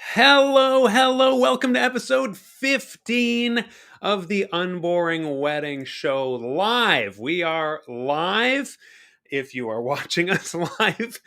Hello. Welcome to episode 15 of the Unboring Wedding Show live. We are live. If you are watching us live,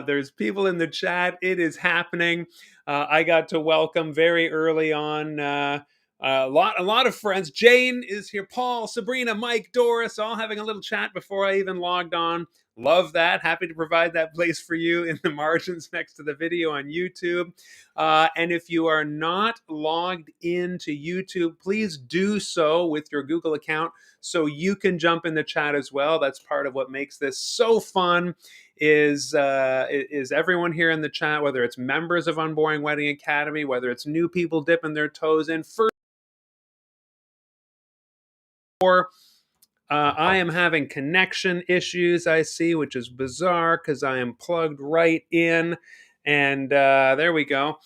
there's people in the chat. It is happening. I got to welcome very early on a lot of friends. Jane is here. Paul, Sabrina, Mike, Doris, all having a little chat before I even logged on. Love that. Happy to provide that place for you in the margins next to the video on YouTube. And if you are not logged into YouTube, please do so with your Google account so you can jump in the chat as well. That's part of what makes this so fun. Is everyone here in the chat, whether it's members of Unboring Wedding Academy, whether it's new people dipping their toes in first, or I am having connection issues, I see, which is bizarre because I am plugged right in. And there we go.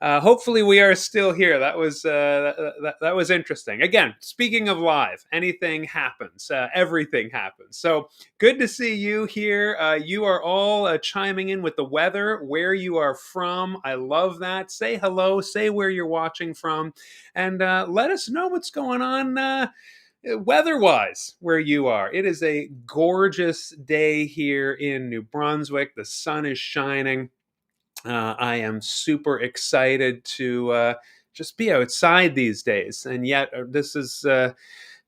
Hopefully, we are still here. That was interesting. Again, speaking of live, anything happens. Everything happens. So good to see you here. You are all chiming in with the weather, where you are from. I love that. Say hello. Say where you're watching from, and let us know what's going on. Weather-wise, where you are. It is a gorgeous day here in New Brunswick. The sun is shining. I am super excited to just be outside these days. And yet, this is a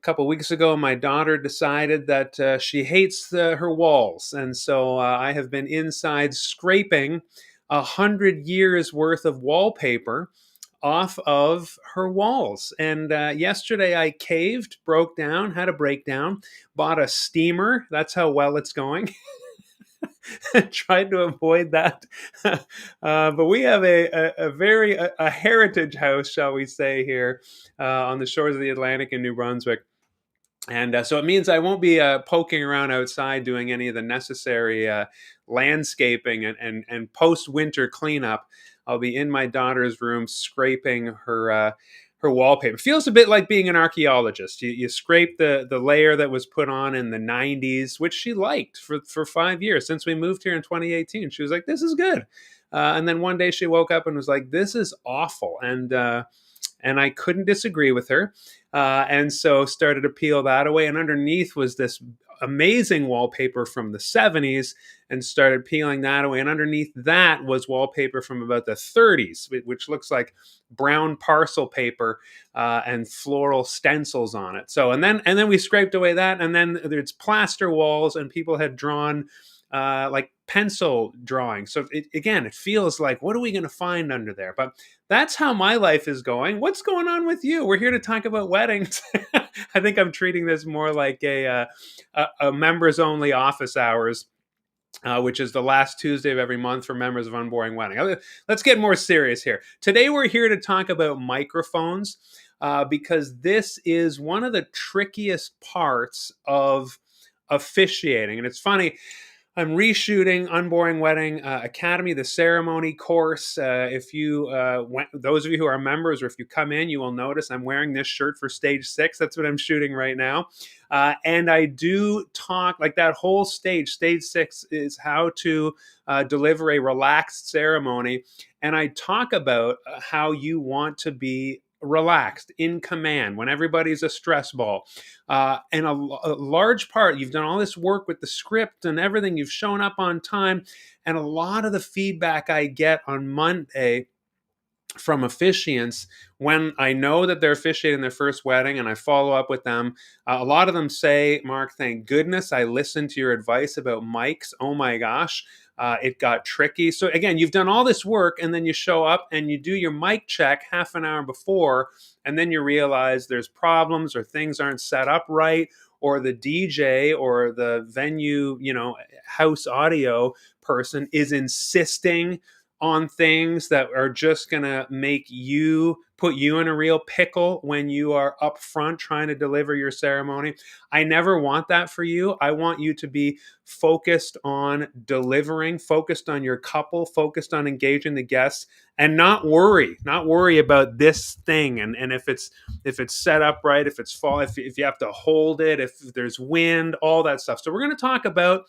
couple weeks ago, my daughter decided that she hates her walls. And so I have been inside scraping 100 years worth of wallpaper off of her walls. And yesterday I caved, broke down, had a breakdown, bought a steamer. That's how well it's going. Tried to avoid that. But we have a heritage house, shall we say, here on the shores of the Atlantic in New Brunswick. And so it means I won't be poking around outside doing any of the necessary landscaping and post-winter cleanup. I'll be in my daughter's room scraping her wallpaper. It feels a bit like being an archaeologist. You scrape the layer that was put on in the 90s, which she liked for 5 years. Since we moved here in 2018, she was like, this is good. And then one day she woke up and was like, this is awful. And I couldn't disagree with her. And so started to peel that away. And underneath was this amazing wallpaper from the 70s and started peeling that away. And underneath that was wallpaper from about the 30s, which looks like brown parcel paper and floral stencils on it. So and then we scraped away that. And then there's plaster walls, and people had drawn like pencil drawing. So it feels like, what are we going to find under there? But that's how my life is going. What's going on with you? We're here to talk about weddings. I think I'm treating this more like a members only office hours. Which is the last Tuesday of every month for members of Unboring Wedding. Let's get more serious here. Today we're here to talk about microphones because this is one of the trickiest parts of officiating. And it's funny, I'm reshooting Unboring Wedding Academy, the ceremony course. If you, those of you who are members, or if you come in, you will notice I'm wearing this shirt for stage 6. That's what I'm shooting right now. And I do talk like that whole stage. Stage 6 is how to deliver a relaxed ceremony. And I talk about how you want to be relaxed, in command, when everybody's a stress ball. And a large part, you've done all this work with the script and everything, you've shown up on time. And a lot of the feedback I get on Monday from officiants, when I know that they're officiating their first wedding and I follow up with them, a lot of them say, Mark, thank goodness I listened to your advice about mics. Oh my gosh, it got tricky. So again, you've done all this work, and then you show up and you do your mic check half an hour before, and then you realize there's problems, or things aren't set up right, or the DJ or the venue, house audio person is insisting on things that are just going to put you in a real pickle when you are up front trying to deliver your ceremony. I never want that for you. I want you to be focused on delivering, focused on your couple, focused on engaging the guests, and not worry about this thing. And if it's set up right, if you have to hold it, if there's wind, all that stuff. So we're going to talk about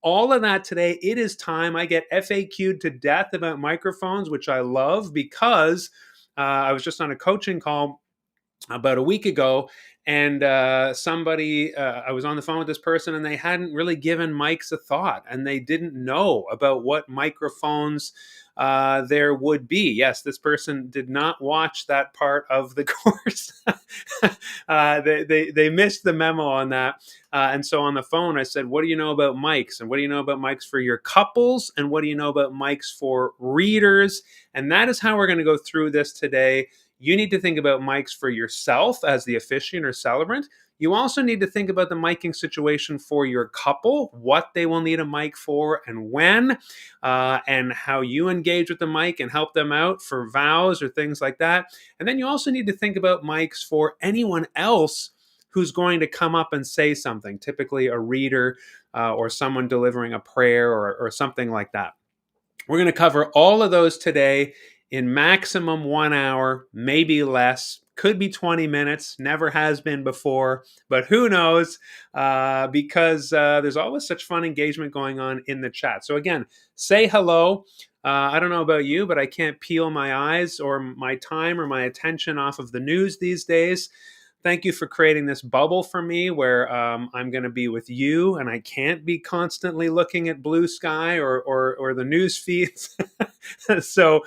all of that today. It is time. I get FAQ'd to death about microphones, which I love because I was just on a coaching call about a week ago, and somebody I was on the phone with this person, and they hadn't really given mics a thought, and they didn't know about what microphones there would be. Yes, this person did not watch that part of the course. They missed the memo on that. And so on the phone, I said, what do you know about mics? And what do you know about mics for your couples? And what do you know about mics for readers? And that is how we're going to go through this today. You need to think about mics for yourself as the officiant or celebrant. You also need to think about the miking situation for your couple, what they will need a mic for and when, and how you engage with the mic and help them out for vows or things like that. And then you also need to think about mics for anyone else who's going to come up and say something, typically a reader or someone delivering a prayer or something like that. We're going to cover all of those today in maximum 1 hour, maybe less. Could be 20 minutes, never has been before, but who knows? Because there's always such fun engagement going on in the chat. So, again, say hello. I don't know about you, but I can't peel my eyes or my time or my attention off of the news these days. Thank you for creating this bubble for me where I'm going to be with you and I can't be constantly looking at blue sky or the news feeds. So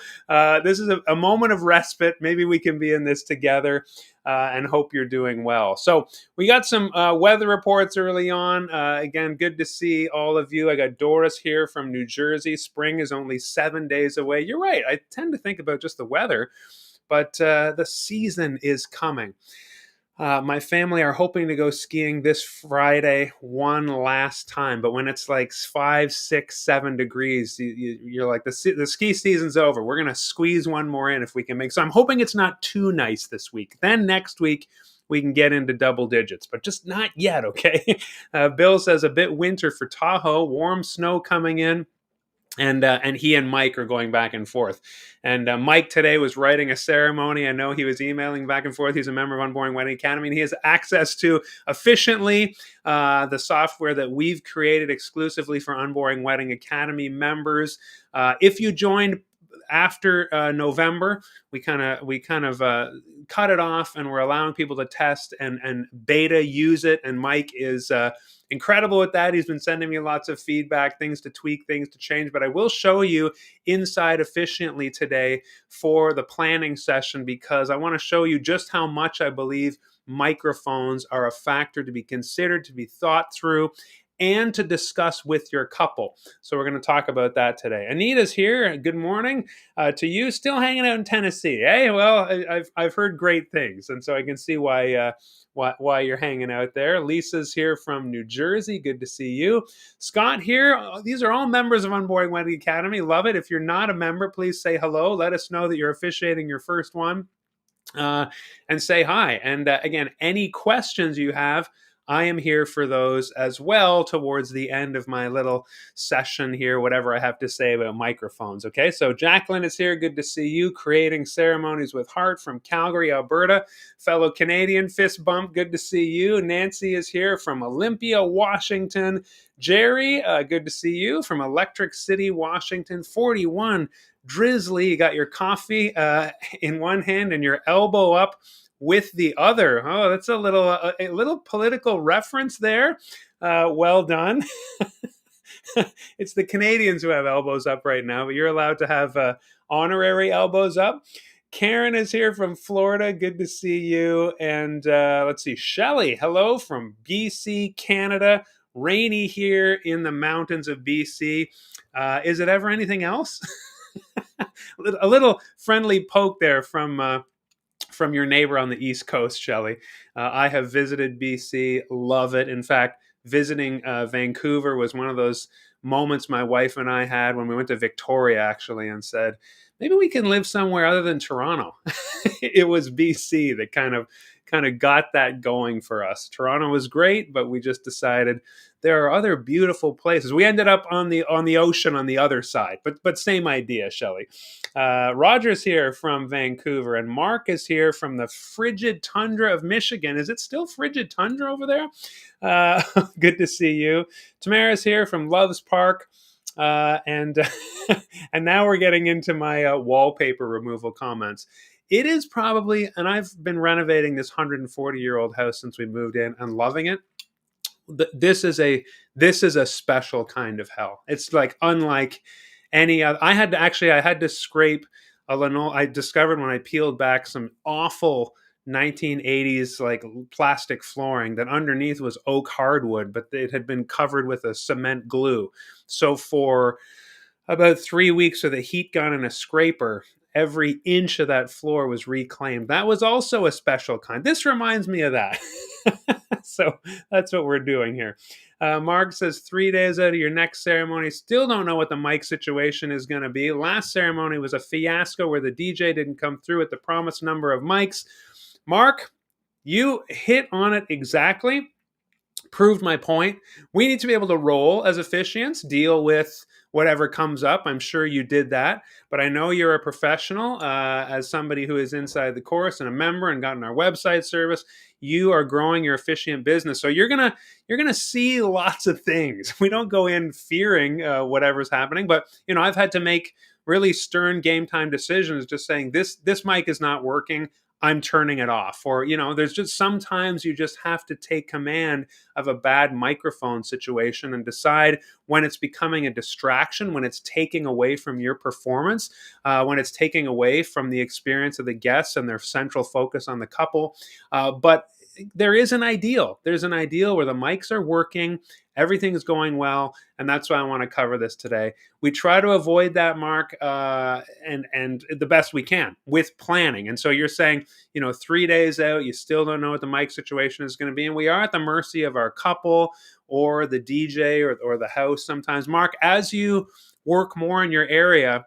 this is a moment of respite. Maybe we can be in this together and hope you're doing well. So we got some weather reports early on. Again, good to see all of you. I got Doris here from New Jersey. Spring is only 7 days away. You're right. I tend to think about just the weather, but the season is coming. My family are hoping to go skiing this Friday one last time, but when it's like 5, 6, 7 degrees, you're like, the ski season's over. We're going to squeeze one more in if we can make. So I'm hoping it's not too nice this week. Then next week, we can get into double digits, but just not yet, okay? Bill says a bit winter for Tahoe, warm snow coming in. And he and Mike are going back and forth. And Mike today was writing a ceremony. I know he was emailing back and forth. He's a member of Unboring Wedding Academy, and he has access to Efficiently, the software that we've created exclusively for Unboring Wedding Academy members. If you joined after November, we kind of cut it off, and we're allowing people to test and beta use it. And Mike is incredible at that. He's been sending me lots of feedback, things to tweak, things to change. But I will show you inside Efficiently today for the planning session, because I want to show you just how much I believe microphones are a factor to be considered, to be thought through, and to discuss with your couple. So we're going to talk about that today. Anita's here. Good morning to you. Still hanging out in Tennessee. Hey, well, I've heard great things, and so I can see why you're hanging out there. Lisa's here from New Jersey. Good to see you. Scott here. These are all members of Unboring Wedding Academy. Love it. If you're not a member, please say hello. Let us know that you're officiating your first one. And say hi. And again, any questions you have, I am here for those as well towards the end of my little session here, whatever I have to say about microphones. Okay, so Jacqueline is here. Good to see you. Creating Ceremonies with Heart from Calgary, Alberta. Fellow Canadian, fist bump. Good to see you. Nancy is here from Olympia, Washington. Jerry, good to see you from Electric City, Washington. 41. Drizzly, you got your coffee in one hand and your elbow up with the other. Oh, that's a little political reference there. Well done. It's the Canadians who have elbows up right now, but you're allowed to have honorary elbows up. Karen is here from Florida. Good to see you. And let's see, Shelley, hello from BC, Canada. Rainy here in the mountains of BC. Is it ever anything else? A little friendly poke there from your neighbor on the East Coast, Shelley. I have visited BC, love it. In fact, visiting Vancouver was one of those moments my wife and I had when we went to Victoria, actually, and said, maybe we can live somewhere other than Toronto. It was BC that kind of kind of got that going for us. Toronto was great, but we just decided there are other beautiful places. We ended up on the ocean on the other side, but same idea, Shelley. Roger's here from Vancouver, and Mark is here from the frigid tundra of Michigan. Is it still frigid tundra over there? Good to see you. Tamara's here from Loves Park. And and now we're getting into my wallpaper removal comments. It is probably, and I've been renovating this 140-year-old house since we moved in and loving it. This is a special kind of hell. It's like unlike any other. I had to scrape a linoleum. I discovered when I peeled back some awful 1980s like plastic flooring that underneath was oak hardwood, but it had been covered with a cement glue. So for about 3 weeks with a heat gun and a scraper, every inch of that floor was reclaimed. That was also a special kind. This reminds me of that. So that's what we're doing here. Mark says 3 days out of your next ceremony, still don't know what the mic situation is going to be. Last ceremony was a fiasco where the DJ didn't come through with the promised number of mics. Mark, you hit on it exactly. Proved my point. We need to be able to roll as officiants, deal with whatever comes up. I'm sure you did that, but I know you're a professional. As somebody who is inside the course and a member and gotten our website service, you are growing your officiant business. So you're gonna see lots of things. We don't go in fearing whatever's happening, but I've had to make really stern game time decisions, just saying this mic is not working. I'm turning it off. Or, there's just sometimes you just have to take command of a bad microphone situation and decide when it's becoming a distraction, when it's taking away from your performance, when it's taking away from the experience of the guests and their central focus on the couple. But there is an ideal. There's an ideal where the mics are working, everything is going well, and that's why I want to cover this today. We try to avoid that, Mark, and the best we can with planning. And so you're saying, 3 days out, you still don't know what the mic situation is going to be, and we are at the mercy of our couple or the DJ or the house sometimes. Mark, as you work more in your area,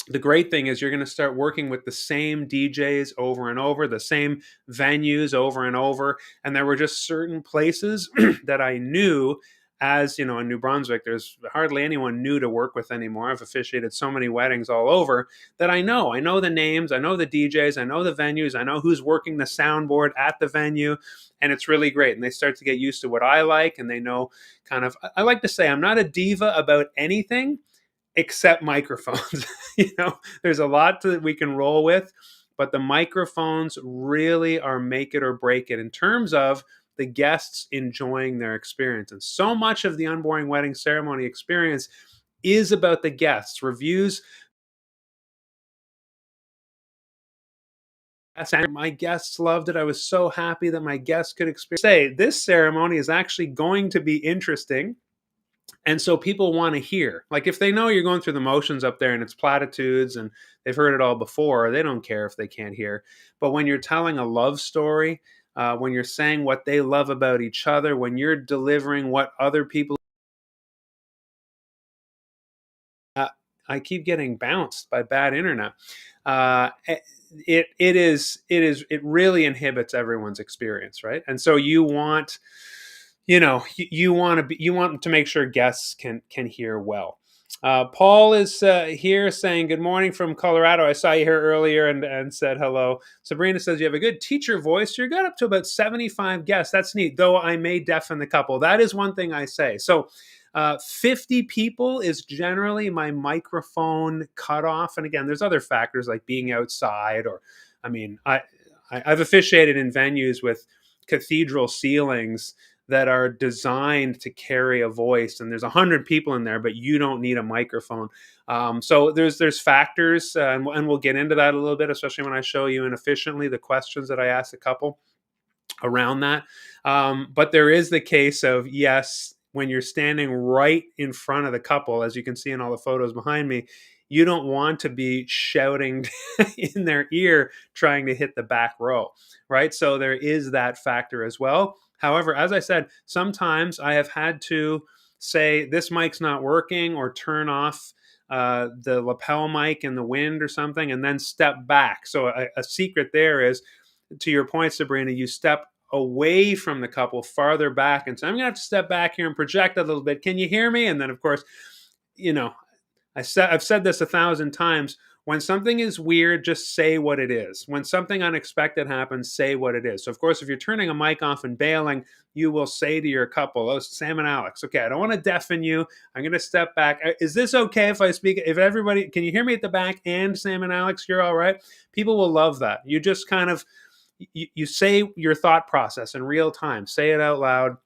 the great thing is you're going to start working with the same DJs over and over, the same venues over and over. And there were just certain places that I knew, as in New Brunswick, there's hardly anyone new to work with anymore. I've officiated so many weddings all over that I know the names, I know the DJs, I know the venues, I know who's working the soundboard at the venue. And it's really great. And they start to get used to what I like. And they know I like to say, I'm not a diva about anything except microphones. There's a lot that we can roll with, but the microphones really are make it or break it in terms of the guests enjoying their experience. And so much of the Unboring Wedding Ceremony experience is about the guests. Reviews. My guests loved it. I was so happy that my guests could experience. This ceremony is actually going to be interesting. And so people want to hear, like if they know you're going through the motions up there and it's platitudes and they've heard it all before, they don't care if they can't hear. But when you're telling a love story, when you're saying what they love about each other, when you're delivering what other people, I keep getting bounced by bad internet. It really inhibits everyone's experience, right? And so you want to make sure guests can hear well. Paul is here saying good morning from Colorado. I saw you here earlier and said hello. Sabrina says you have a good teacher voice. You got up to about 75 guests. That's neat, though I may deafen the couple. That is one thing I say. So 50 people is generally my microphone cutoff. And again, there's other factors like being outside I've officiated in venues with cathedral ceilings that are designed to carry a voice, and there's 100 people in there, but you don't need a microphone. So there's factors, and we'll get into that a little bit, especially when I show you in Efficiently the questions that I asked a couple around that. But there is the case of, yes, when you're standing right in front of the couple, as you can see in all the photos behind me, you don't want to be shouting in their ear trying to hit the back row, right? So there is that factor as well. However, as I said, sometimes I have had to say this mic's not working or turn off the lapel mic in the wind or something and then step back. So a secret there is to your point, Sabrina, you step away from the couple farther back and say, I'm going to have to step back here and project a little bit. Can you hear me? And then, of course, you know, I've said this 1,000 times. When something is weird, just say what it is. When something unexpected happens, say what it is. So, of course, if you're turning a mic off and bailing, you will say to your couple, "Oh, Sam and Alex, okay, I don't want to deafen you. I'm going to step back. Is this okay if I speak? If everybody, can you hear me at the back? And Sam and Alex, you're all right." People will love that. You just kind of you say your thought process in real time. Say it out loud,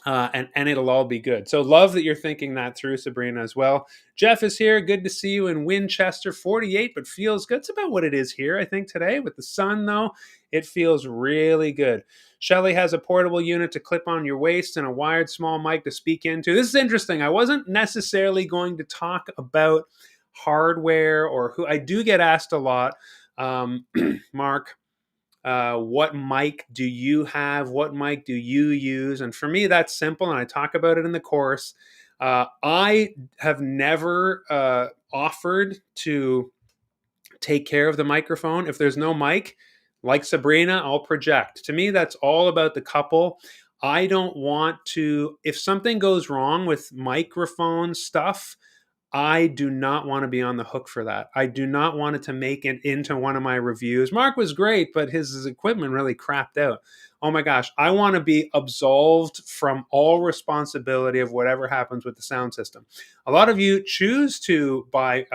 and it'll all be good. So love that you're thinking that through, Sabrina, as well. Jeff is here. Good to see you in Winchester. 48, but feels good. It's about what it is here, I think, today. With the sun, though, it feels really good. Shelly has a portable unit to clip on your waist and a wired small mic to speak into. This is interesting. I wasn't necessarily going to talk about hardware or who. I do get asked a lot, Mark, what mic do you have? What mic do you use? And for me, that's simple. And I talk about it in the course. I have never offered to take care of the microphone. If there's no mic, like Sabrina, I'll project. To me, that's all about the couple. I don't want to, if something goes wrong with microphone stuff, I do not want to be on the hook for that. I do not want it to make it into one of my reviews. Mark was great, but his equipment really crapped out. Oh my gosh, I want to be absolved from all responsibility of whatever happens with the sound system. A lot of you choose to buy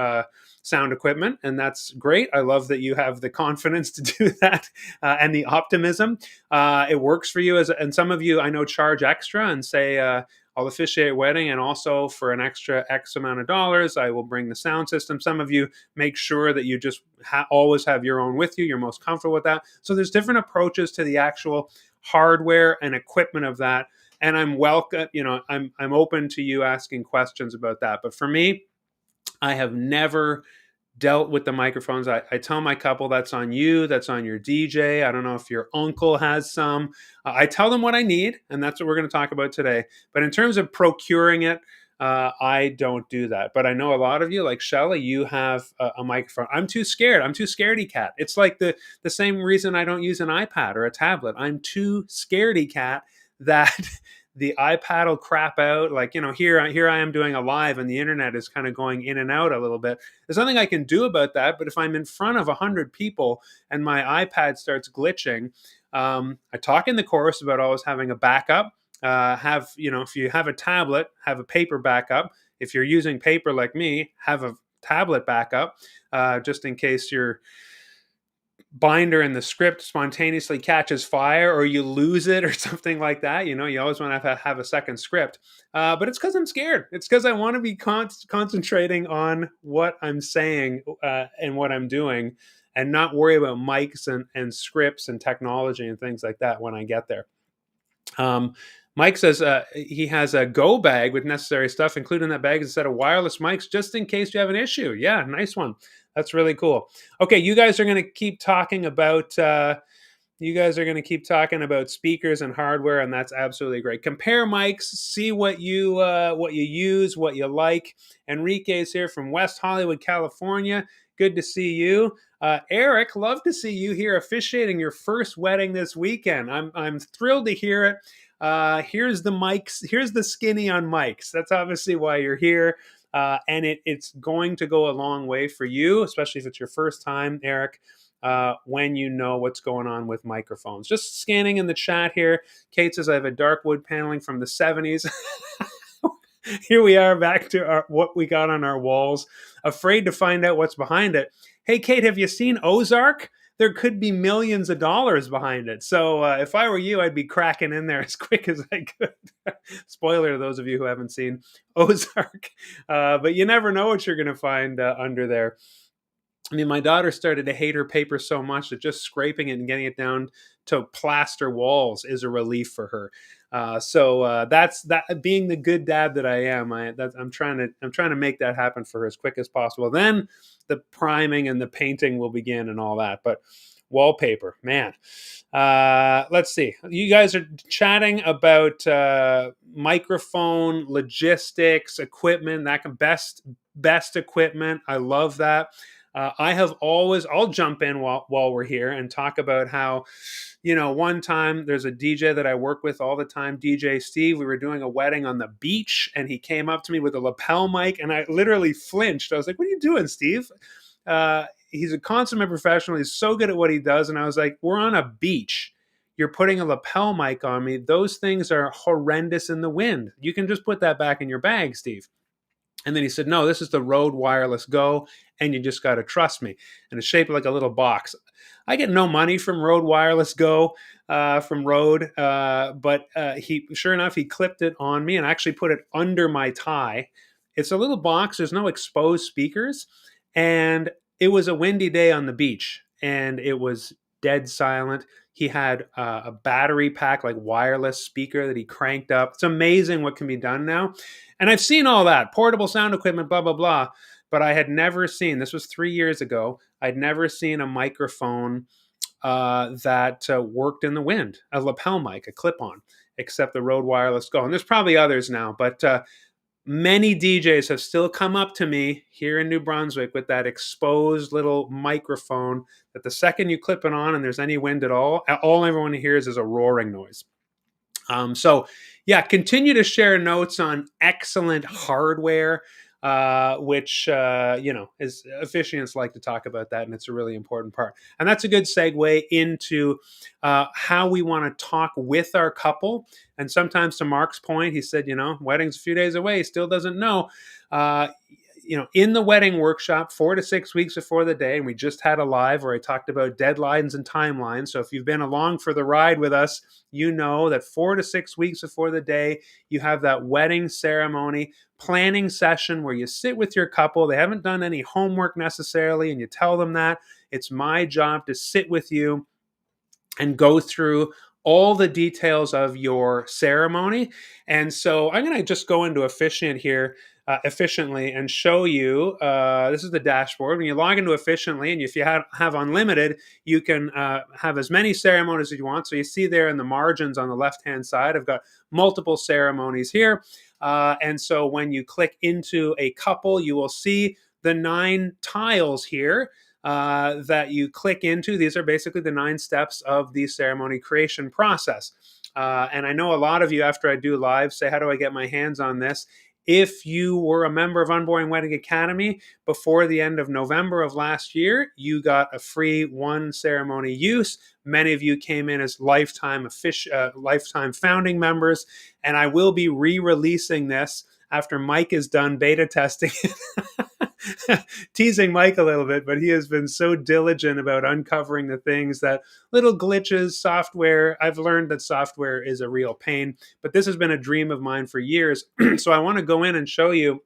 sound equipment, and that's great. I love that you have the confidence to do that and the optimism. It works for you, and some of you I know charge extra and say, I'll officiate a wedding, and also for an extra X amount of dollars, I will bring the sound system. Some of you make sure that you just always have your own with you. You're most comfortable with that. So there's different approaches to the actual hardware and equipment of that. And I'm welcome, I'm open to you asking questions about that. But for me, I have never dealt with the microphones. I tell my couple, that's on you, that's on your DJ. I don't know if your uncle has some. I tell them what I need, and that's what we're going to talk about today. But in terms of procuring it, I don't do that. But I know a lot of you, like Shelly, you have a microphone. I'm too scared. I'm too scaredy cat. It's like the same reason I don't use an iPad or a tablet. I'm too scaredy cat that the iPad will crap out. Like, here I am doing a live and the internet is kind of going in and out a little bit. There's nothing I can do about that. But if I'm in front of 100 people and my iPad starts glitching, I talk in the course about always having a backup. If you have a tablet, have a paper backup. If you're using paper like me, have a tablet backup, just in case your binder in the script spontaneously catches fire or you lose it or something like that. You always want to have a second script. But it's because I'm scared. It's because I want to be concentrating on what I'm saying and what I'm doing, and not worry about mics and scripts and technology and things like that when I get there. Mike says he has a go bag with necessary stuff, including that bag is a set of wireless mics just in case you have an issue. Yeah, nice one. That's really cool. Okay, you guys are going to keep talking about speakers and hardware, and that's absolutely great. Compare mics, see what you use, what you like. Enrique's here from West Hollywood, California. Good to see you. Eric, love to see you here officiating your first wedding this weekend. I'm thrilled to hear it. Here's the mics. Here's the skinny on mics. That's obviously why you're here. And it's going to go a long way for you, especially if it's your first time, Eric, when you know what's going on with microphones. Just scanning in the chat here. Kate says, I have a dark wood paneling from the 70s. Here we are back to what we got on our walls. Afraid to find out what's behind it. Hey, Kate, have you seen Ozark? There could be millions of dollars behind it. So if I were you, I'd be cracking in there as quick as I could. Spoiler to those of you who haven't seen Ozark. But you never know what you're going to find under there. I mean, my daughter started to hate her paper so much that just scraping it and getting it down to plaster walls is a relief for her. So that's that. Being the good dad that I am, I'm trying to make that happen for her as quick as possible. Then the priming and the painting will begin and all that. But wallpaper, man. Let's see. You guys are chatting about microphone logistics, equipment, that best equipment. I love that. I'll jump in while we're here and talk about how, one time there's a DJ that I work with all the time, DJ Steve. We were doing a wedding on the beach, and he came up to me with a lapel mic, and I literally flinched. I was like, "What are you doing, Steve?" He's a consummate professional. He's so good at what he does. And I was like, "We're on a beach. You're putting a lapel mic on me. Those things are horrendous in the wind. You can just put that back in your bag, Steve." And then he said, "No, this is the Rode Wireless Go, and you just got to trust me." And it's shaped like a little box. I get no money from Rode Wireless Go, from Rode, but sure enough, he clipped it on me and actually put it under my tie. It's a little box. There's no exposed speakers, and it was a windy day on the beach, and it was dead silent. He had a battery pack, like wireless speaker that he cranked up. It's amazing what can be done now. And I've seen all that portable sound equipment, blah, blah, blah. But I had never seen, this was 3 years ago, I'd never seen a microphone that worked in the wind, a lapel mic, a clip on, except the Rode Wireless Go. And there's probably others now, but many DJs have still come up to me here in New Brunswick with that exposed little microphone that the second you clip it on and there's any wind at all everyone hears is a roaring noise. So, yeah, continue to share notes on excellent hardware, which, is officiants like to talk about that, and it's a really important part. And that's a good segue into how we want to talk with our couple. And sometimes, to Mark's point, he said, wedding's a few days away, he still doesn't know. In the wedding workshop, 4 to 6 weeks before the day, and we just had a live where I talked about deadlines and timelines. So if you've been along for the ride with us, you know that 4 to 6 weeks before the day, you have that wedding ceremony planning session where you sit with your couple. They haven't done any homework necessarily, and you tell them that it's my job to sit with you and go through all the details of your ceremony. And so I'm going to just go into Officiant here efficiently and show you. This is the dashboard. When you log into Efficiently, and if you have unlimited, you can have as many ceremonies as you want. So you see there in the margins on the left-hand side, I've got multiple ceremonies here. And so when you click into a couple, you will see the 9 tiles here that you click into. These are basically the 9 steps of the ceremony creation process. And I know a lot of you, after I do live, say, "How do I get my hands on this?" If you were a member of Unboring Wedding Academy before the end of November of last year, you got a free 1 ceremony use. Many of you came in as lifetime founding members, and I will be re-releasing this after Mike is done beta testing. Teasing Mike a little bit, but he has been so diligent about uncovering the things, that little glitches, software. I've learned that software is a real pain, but this has been a dream of mine for years. So I want to go in and show you,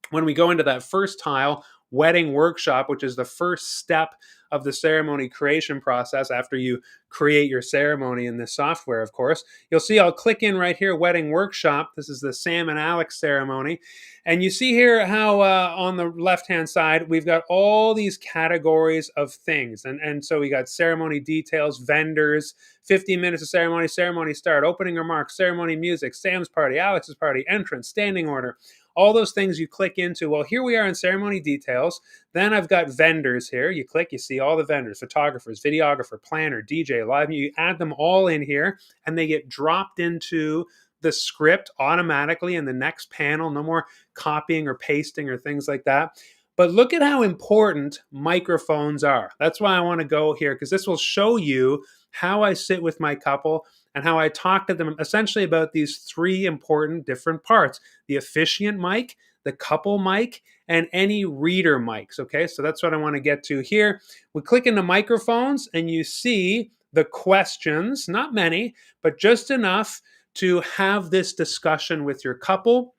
when we go into that first tile, wedding workshop, which is the first step of the ceremony creation process after you create your ceremony in this software, of course. You'll see I'll click in right here, wedding workshop. This is the Sam and Alex ceremony. And you see here how on the left-hand side, we've got all these categories of things. And so we got ceremony details, vendors, 15 minutes of ceremony, ceremony start, opening remarks, ceremony music, Sam's party, Alex's party, entrance, standing order. All those things you click into. Well, here we are in ceremony details. Then I've got vendors here. You click, you see all the vendors, photographers, videographer, planner, DJ, live. You add them all in here, and they get dropped into the script automatically in the next panel. No more copying or pasting or things like that. But look at how important microphones are. That's why I want to go here, because this will show you how I sit with my couple and how I talk to them essentially about these 3 important different parts: the officiant mic, the couple mic, and any reader mics. Okay, so that's what I want to get to here. We click into microphones, and you see the questions, not many, but just enough to have this discussion with your couple.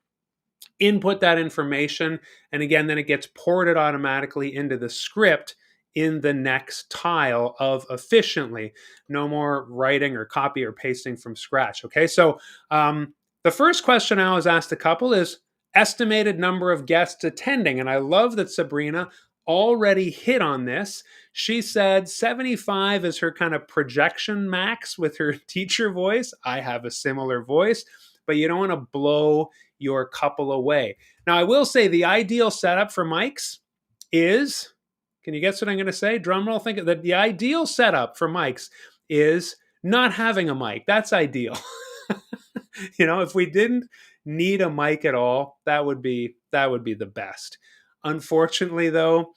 Input that information, and again, then it gets ported automatically into the script in the next tile of Efficiently. No more writing or copy or pasting from scratch. Okay, so the first question I always ask the couple is estimated number of guests attending. And I love that Sabrina already hit on this. She said 75 is her kind of projection max with her teacher voice. I have a similar voice, but you don't want to blow your couple away. Now, I will say the ideal setup for mics is Can you guess what I'm going to say? Drum roll. Think that the ideal setup for mics is not having a mic. That's ideal. If we didn't need a mic at all, that would be the best. Unfortunately, though,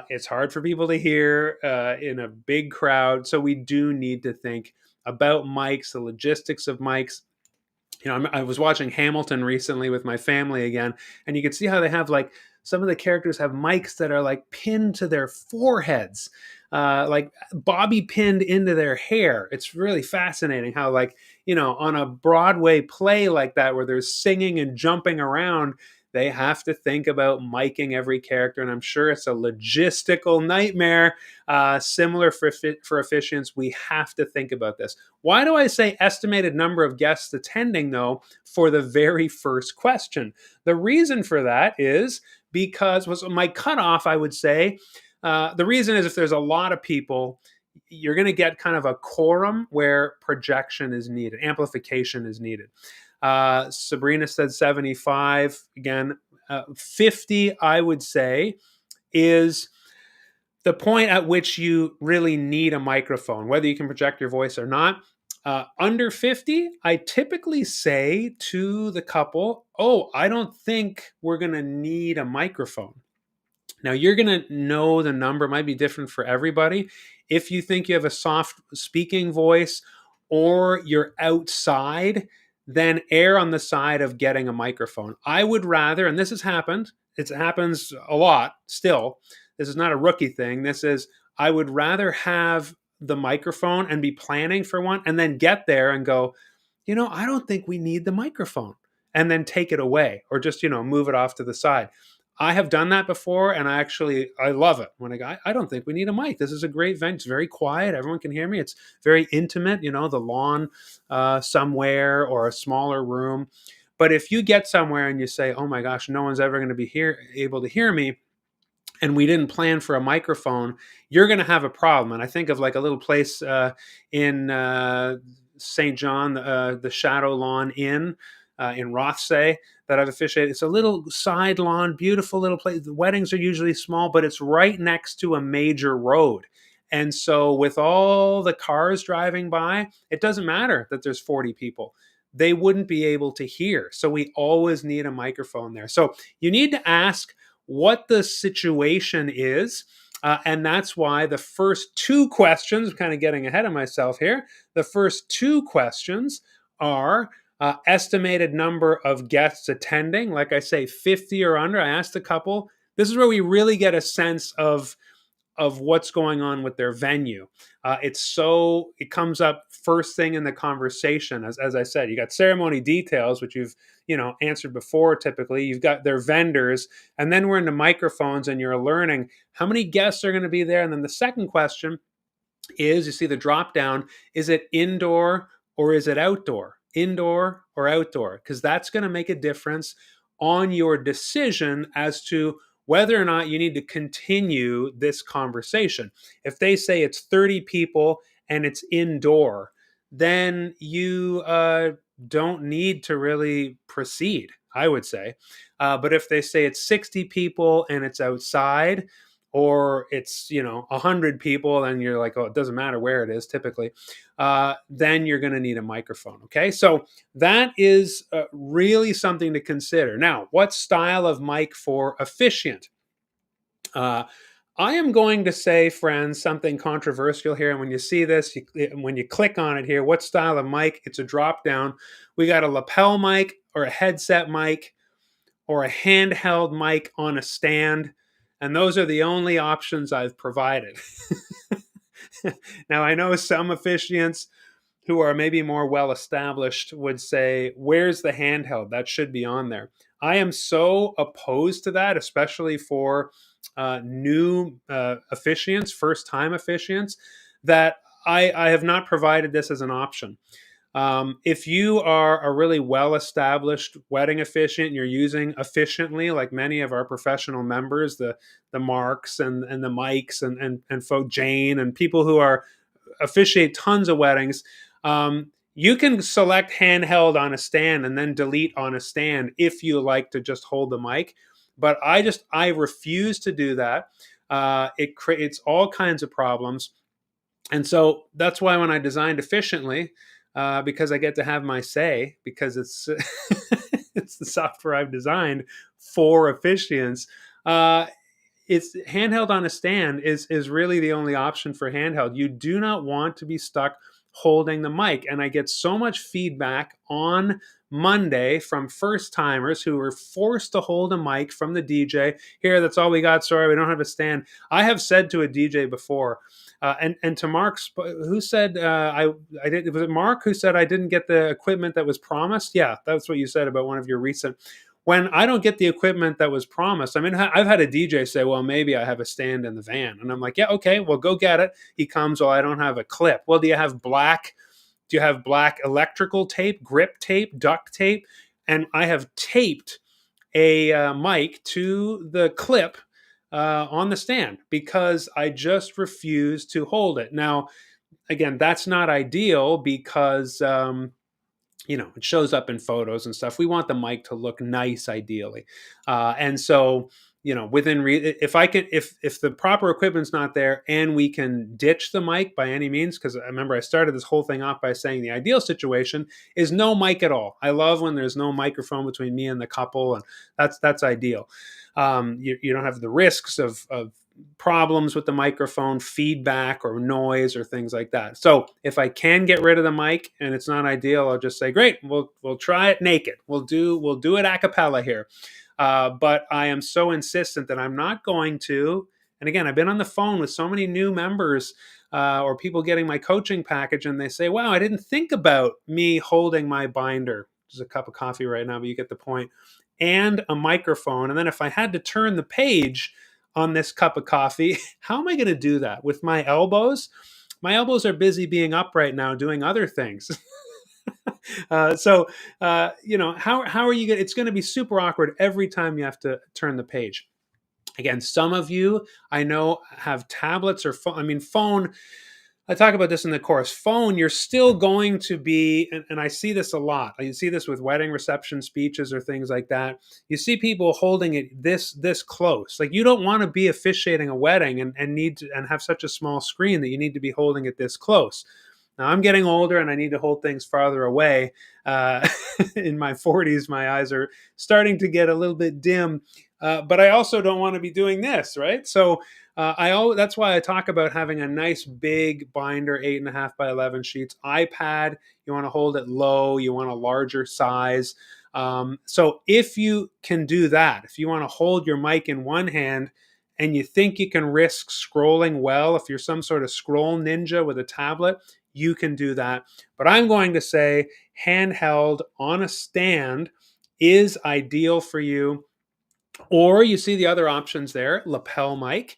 it's hard for people to hear in a big crowd, so we do need to think about mics, the logistics of mics. I was watching Hamilton recently with my family again, and you can see how they have like some of the characters have mics that are like pinned to their foreheads, like bobby pinned into their hair. It's really fascinating how, like, on a Broadway play like that where there's singing and jumping around, they have to think about miking every character, and I'm sure it's a logistical nightmare. Similar for officiants, we have to think about this. Why do I say estimated number of guests attending, though, for the very first question? The reason for that is because was my cutoff, I would say. The reason is if there's a lot of people, you're going to get kind of a quorum where projection is needed, amplification is needed. Sabrina said 75. Again, 50, I would say, is the point at which you really need a microphone, whether you can project your voice or not. Under 50, I typically say to the couple, oh, I don't think we're going to need a microphone. Now, you're going to know the number. It might be different for everybody. If you think you have a soft speaking voice or you're outside, then err on the side of getting a microphone. I would rather, and this has happened, it happens a lot still. This is not a rookie thing. This is, I would rather have the microphone and be planning for one and then get there and go, I don't think we need the microphone, and then take it away or just, move it off to the side. I have done that before, and I love it when I don't think we need a mic. This is a great event. It's very quiet. Everyone can hear me. It's very intimate, the lawn somewhere or a smaller room. But if you get somewhere and you say, oh my gosh, no one's ever going to be able to hear me, and we didn't plan for a microphone, you're going to have a problem. And I think of like a little place in St. John, the Shadow Lawn Inn in Rothsay that I've officiated. It's a little side lawn, beautiful little place. The weddings are usually small, but it's right next to a major road. And so with all the cars driving by, it doesn't matter that there's 40 people. They wouldn't be able to hear. So we always need a microphone there. So you need to ask what the situation is. And that's why the first two questions, I'm kind of getting ahead of myself here. The first two questions are estimated number of guests attending. Like I say, 50 or under. I asked a couple. This is where we really get a sense of what's going on with their venue. It comes up first thing in the conversation. As I said, you got ceremony details, which you've answered before. Typically, you've got their vendors, and then we're into microphones, and you're learning how many guests are going to be there. And then the second question is, you see the drop down: is it indoor or is it outdoor? Indoor or outdoor? Because that's going to make a difference on your decision as to whether or not you need to continue this conversation. If they say it's 30 people and it's indoor, then you don't need to really proceed, I would say. But if they say it's 60 people and it's outside, or it's 100 people, then you're like, oh, it doesn't matter where it is typically. Then you're going to need a microphone. Okay, so that is really something to consider. Now, what style of mic for officiant? I am going to say, friends, something controversial here. And when you see this, when you click on it here, what style of mic? It's a drop down. We got a lapel mic or a headset mic or a handheld mic on a stand. And those are the only options I've provided. Now, I know some officiants who are maybe more well-established would say, where's the handheld? That should be on there. I am so opposed to that, especially for new officiants, first-time officiants, that I have not provided this as an option. If you are a really well-established wedding officiant and you're using efficiently, like many of our professional members, the Marks and the Mikes and folk Jane and people who are officiate tons of weddings, you can select handheld on a stand and then delete on a stand if you like to just hold the mic. But I refuse to do that. It creates all kinds of problems. And so that's why when I designed efficiently, because I get to have my say, because it's it's the software I've designed for officiants. Uh, it's handheld on a stand is really the only option for handheld. You do not want to be stuck holding the mic. And I get so much feedback on Monday from first timers who were forced to hold a mic from the DJ. Here, that's all we got. Sorry, we don't have a stand. I have said to a DJ before, and to Mark's, who said I did. Was it Mark who said I didn't get the equipment that was promised? Yeah, that's what you said about one of your recent. When I don't get the equipment that was promised, I mean, I've had a DJ say, "Well, maybe I have a stand in the van," and I'm like, "Yeah, okay, well, go get it." He comes, "Well, I don't have a clip." "Well, do you have black? Do you have black electrical tape, grip tape, duct tape?" And I have taped a mic to the clip on the stand because I just refuse to hold it. Now, again, that's not ideal because it shows up in photos and stuff. We want the mic to look nice, ideally, and so if I can, if the proper equipment's not there and we can ditch the mic by any means, because I remember I started this whole thing off by saying the ideal situation is no mic at all. I love when there's no microphone between me and the couple, and that's ideal. You don't have the risks of problems with the microphone, feedback or noise or things like that. So if I can get rid of the mic and it's not ideal, I'll just say, great, we'll try it naked. We'll do it a cappella here. But I am so insistent that I'm not going to. And again, I've been on the phone with so many new members or people getting my coaching package, and they say, wow, I didn't think about me holding my binder. There's a cup of coffee right now, but you get the point. And a microphone. And then if I had to turn the page on this cup of coffee, how am I going to do that with my elbows? My elbows are busy being up right now doing other things. How are you going? It's going to be super awkward every time you have to turn the page. Again, some of you I know have tablets or phone. I mean, phone. I talk about this in the course. Phone, you're still going to be, and I see this a lot. You see this with wedding reception speeches or things like that. You see people holding it this close. Like, you don't want to be officiating a wedding and need to and have such a small screen that you need to be holding it this close. Now I'm getting older and I need to hold things farther away. In my 40s, my eyes are starting to get a little bit dim, but I also don't want to be doing this, right? So that's why I talk about having a nice big binder, 8.5 by 11 sheets. iPad, you want to hold it low, you want a larger size. So if you can do that, if you want to hold your mic in one hand and you think you can risk scrolling well, if you're some sort of scroll ninja with a tablet, you can do that. But I'm going to say handheld on a stand is ideal for you. Or you see the other options there, lapel mic.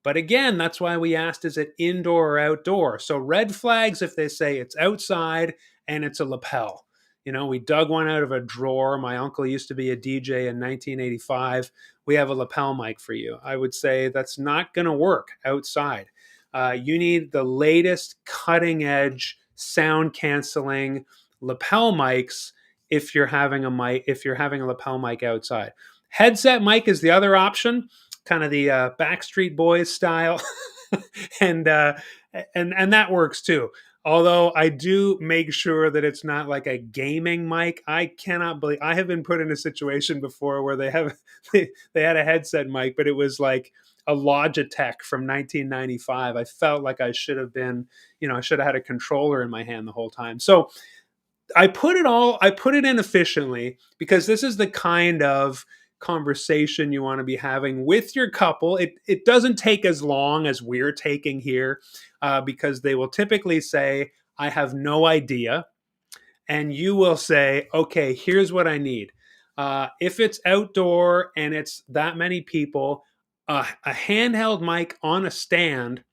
But again, that's why we asked, is it indoor or outdoor? So red flags if they say it's outside and it's a lapel. We dug one out of a drawer. My uncle used to be a DJ in 1985. We have a lapel mic for you. I would say that's not going to work outside. You need the latest cutting edge sound canceling lapel mics if you're having a lapel mic outside. Headset mic is the other option, kind of the Backstreet Boys style, and and that works too. Although I do make sure that it's not like a gaming mic. I cannot believe I have been put in a situation before where they had a headset mic, but it was like a Logitech from 1995. I felt like I should have been, I should have had a controller in my hand the whole time. So I put it in efficiently because this is the kind of conversation you want to be having with your couple. It doesn't take as long as we're taking here because they will typically say, I have no idea. And you will say, okay, here's what I need. If it's outdoor and it's that many people, a handheld mic on a stand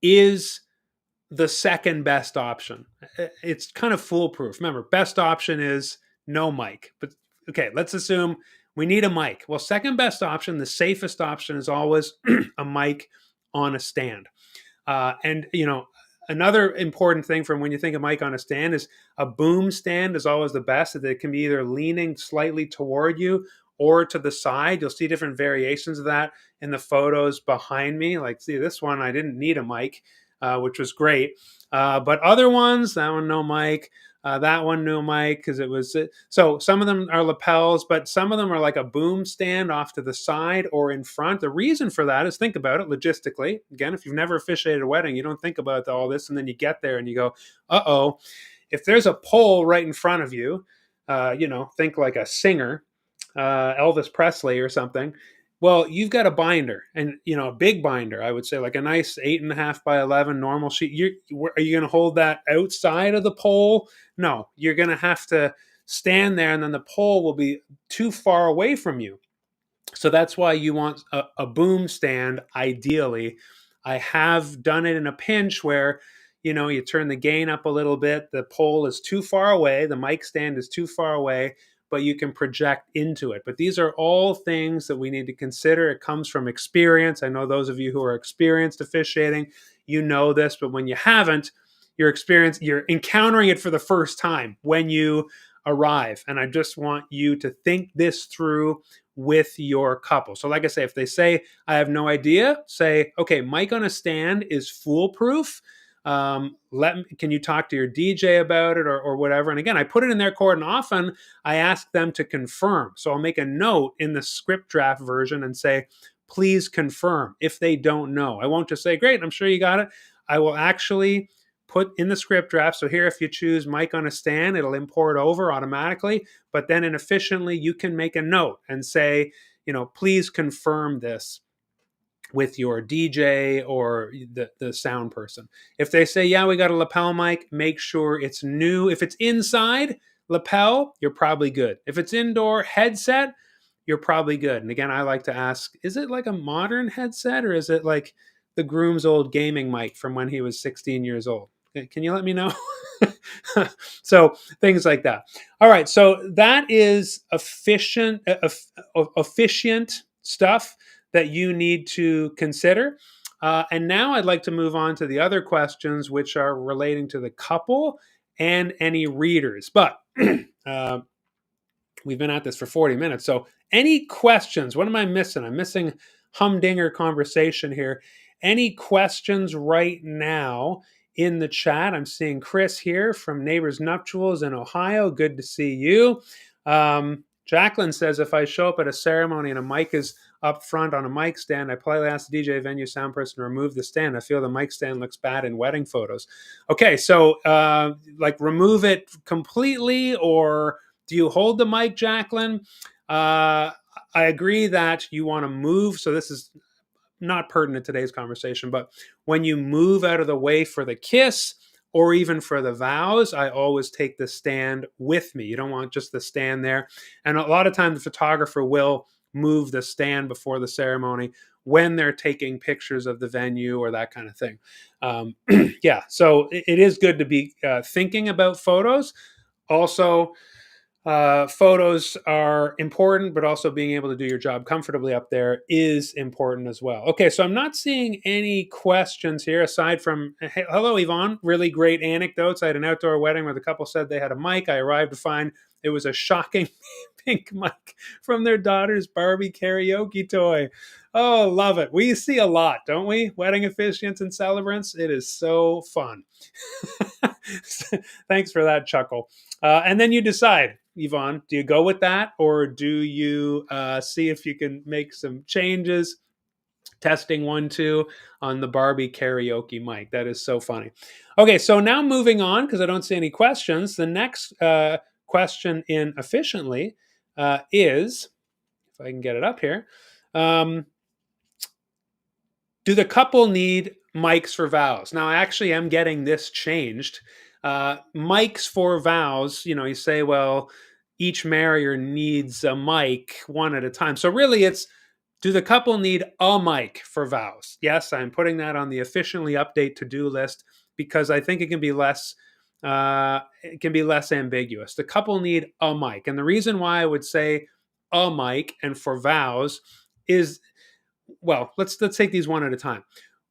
is the second best option. It's kind of foolproof. Remember, best option is no mic. But okay, let's assume we need a mic. Well, second best option, the safest option is always a mic on a stand. And another important thing from when you think of mic on a stand is a boom stand is always the best. That it can be either leaning slightly toward you or to the side. You'll see different variations of that in the photos behind me. Like, see this one, I didn't need a mic, which was great. But other ones, that one, no mic. That one, no mic, because it was so some of them are lapels, but some of them are like a boom stand off to the side or in front. The reason for that is, think about it logistically. Again, if you've never officiated a wedding, you don't think about all this, and then you get there and you go, uh-oh, if there's a pole right in front of you, think like a singer, Elvis Presley or something. Well, you've got a binder, and a big binder. I would say like a nice 8.5 by 11 normal sheet. Are you going to hold that outside of the pole? No, you're going to have to stand there, and then the pole will be too far away from you. So that's why you want a boom stand, ideally. I have done it in a pinch where, you turn the gain up a little bit. The pole is too far away. The mic stand is too far away, but you can project into it. But these are all things that we need to consider. It comes from experience. I know those of you who are experienced officiating, you know this, but when you haven't, you're encountering it for the first time when you arrive. And I just want you to think this through with your couple. So like I say, if they say, I have no idea, say, okay, mic on a stand is foolproof. Can you talk to your DJ about it or whatever? And again, I put it in their court, and often I ask them to confirm. So I'll make a note in the script draft version and say, please confirm if they don't know. I won't just say, great, I'm sure you got it. I will actually put in the script draft. So here, if you choose mic on a stand, it'll import over automatically. But then in Efficiently, you can make a note and say, please confirm this with your DJ or the sound person. If they say, yeah, we got a lapel mic, make sure it's new. If it's inside lapel, you're probably good. If it's indoor headset, you're probably good. And again, I like to ask, is it like a modern headset, or is it like the groom's old gaming mic from when he was 16 years old? Can you let me know? So things like that. All right. So that is officient stuff that you need to consider. And now I'd like to move on to the other questions, which are relating to the couple and any readers. But we've been at this for 40 minutes. So any questions? What am I missing? I'm missing humdinger conversation here. Any questions right now in the chat? I'm seeing Chris here from Neighbors Nuptials in Ohio. Good to see you. Jacqueline says, if I show up at a ceremony and a mic is up front on a mic stand, I politely ask the DJ, venue, sound person to remove the stand. I feel the mic stand looks bad in wedding photos. Okay, so like remove it completely, or do you hold the mic, Jacqueline? I agree that you want to move. So this is not pertinent to today's conversation, but when you move out of the way for the kiss or even for the vows, I always take the stand with me. You don't want just the stand there. And a lot of times the photographer will move the stand before the ceremony when they're taking pictures of the venue or that kind of thing. Yeah, so it is good to be thinking about photos. Also, photos are important, but also being able to do your job comfortably up there is important as well. Okay, so I'm not seeing any questions here aside from, hey, hello, Yvonne. Really great anecdotes. I had an outdoor wedding where the couple said they had a mic. I arrived to find it was a shocking pink mic from their daughter's Barbie karaoke toy. Oh, love it. We see a lot, don't we? Wedding officiants and celebrants. It is so fun. Thanks for that chuckle. And then you decide, Yvonne, do you go with that, or do you see if you can make some changes? Testing 1, 2 on the Barbie karaoke mic. That is so funny. Okay, so now moving on, because I don't see any questions. The next question in Efficiently is, if I can get it up here, do the couple need mics for vows? Now, I actually am getting this changed. Mics for vows, you say, well, each marrier needs a mic one at a time. So really it's, do the couple need a mic for vows? Yes, I'm putting that on the Efficiently update to-do list because I think it can be less ambiguous. The couple need a mic. And the reason why I would say a mic and for vows is, well, let's take these one at a time.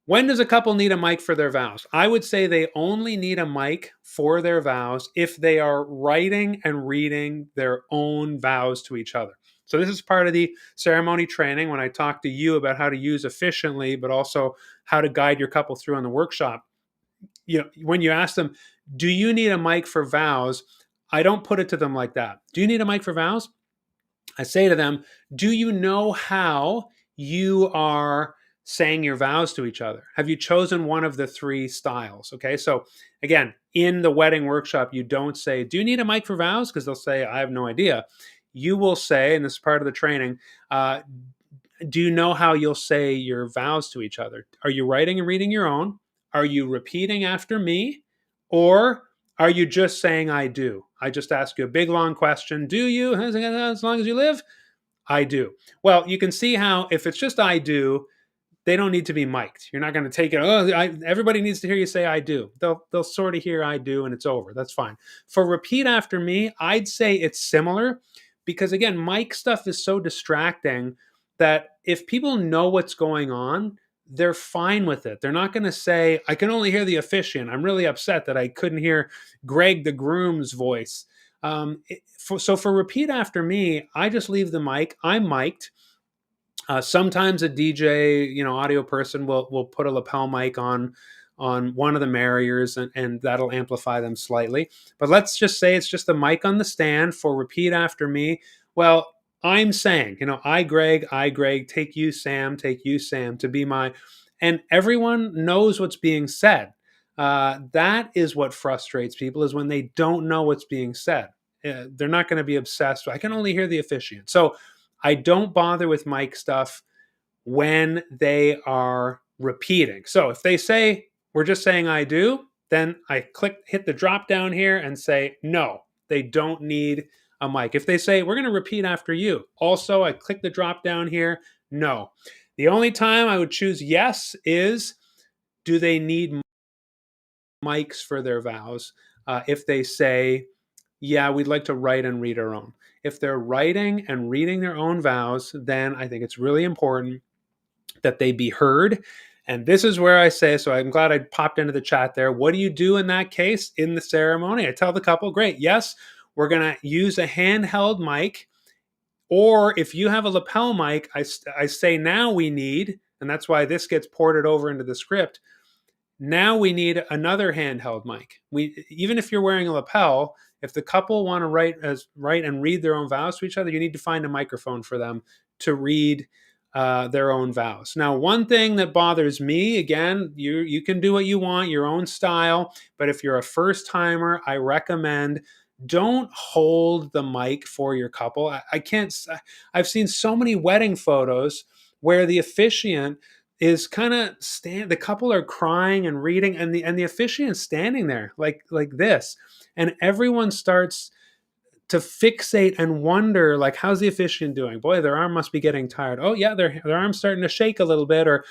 When does a couple need a mic for their vows? I would say they only need a mic for their vows if they are writing and reading their own vows to each other. So this is part of the ceremony training when I talk to you about how to use efficiently, but also how to guide your couple through on the workshop. When you ask them, do you need a mic for vows? I don't put it to them like that. Do you need a mic for vows? I say to them, do you know how you are saying your vows to each other? Have you chosen one of the three styles? Okay, so again, in the wedding workshop, you don't say, do you need a mic for vows? Because they'll say, I have no idea. You will say, and this is part of the training, do you know how you'll say your vows to each other? Are you writing and reading your own? Are you repeating after me? Or are you just saying I do? I just ask you a big long question. Do you, as long as you live? I do. Well, you can see how if it's just I do, they don't need to be mic'd. You're not going to take it. Everybody needs to hear you say I do. They'll sort of hear I do and it's over. That's fine. For repeat after me, I'd say it's similar because again, mic stuff is so distracting that if people know what's going on, they're fine with it. They're not going to say, I can only hear the officiant. I'm really upset that I couldn't hear Greg the groom's voice. So for repeat after me, I just leave the mic. I'm mic'd. Sometimes a DJ, audio person will put a lapel mic on one of the marriers, and that'll amplify them slightly. But let's just say it's just a mic on the stand for repeat after me. Well, I'm saying, I, Greg, take you, Sam, to be my, and everyone knows what's being said. That is what frustrates people is when they don't know what's being said. They're not going to be obsessed. I can only hear the officiant. So I don't bother with mic stuff when they are repeating. So if they say, we're just saying I do, then I hit the drop down here and say, no, they don't need a mic. If they say, we're going to repeat after you, also I click the drop down here, no. The only time I would choose yes is, do they need mics for their vows? If they say, yeah, we'd like to write and read our own. If they're writing and reading their own vows, then I think it's really important that they be heard. And this is where I say, so I'm glad I popped into the chat there. What do you do in that case in the ceremony? I tell the couple, great, yes, we're going to use a handheld mic. Or if you have a lapel mic, I say now we need, and that's why this gets ported over into the script. Now we need another handheld mic. Even if you're wearing a lapel, if the couple want to write and read their own vows to each other, you need to find a microphone for them to read their own vows. Now, one thing that bothers me, again, you can do what you want, your own style, but if you're a first timer, I recommend don't hold the mic for your couple. I've seen so many wedding photos where the officiant is kind of the couple are crying and reading, and the officiant standing there like this, and everyone starts to fixate and wonder, like, how's the officiant doing? Boy, their arm must be getting tired. Oh yeah, their arm's starting to shake a little bit. Or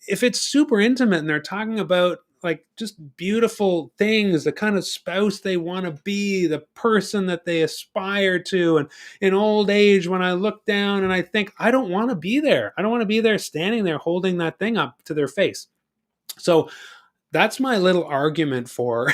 if it's super intimate and they're talking about like just beautiful things, the kind of spouse they want to be, the person that they aspire to, and in old age when I look down and I think, I don't want to be there. I don't want to be there standing there holding that thing up to their face. So that's my little argument for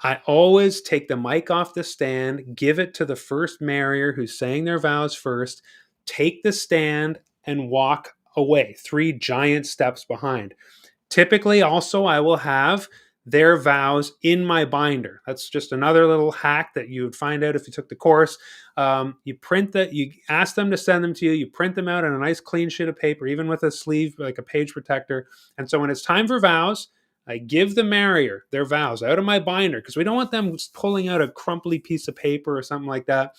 I always take the mic off the stand, give it to the first marrier who's saying their vows first, take the stand, and walk away 3 giant steps behind. Typically, also, I will have their vows in my binder. That's just another little hack that you would find out if you took the course. You print that, you ask them to send them to you, you print them out on a nice clean sheet of paper, even with a sleeve, like a page protector. And so when it's time for vows, I give the marrier their vows out of my binder because we don't want them pulling out a crumply piece of paper or something like that.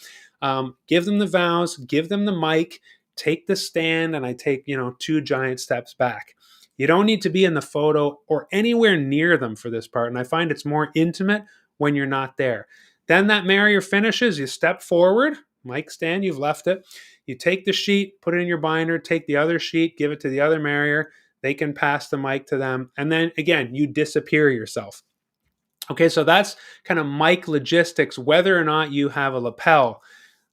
Give them the vows, give them the mic, take the stand, and I take 2 giant steps back. You don't need to be in the photo or anywhere near them for this part, and I find it's more intimate when you're not there. Then that marrier finishes, you step forward, mic stand, you've left it. You take the sheet, put it in your binder, take the other sheet, give it to the other marrier. They can pass the mic to them. And then again, you disappear yourself. Okay, so that's kind of mic logistics, whether or not you have a lapel.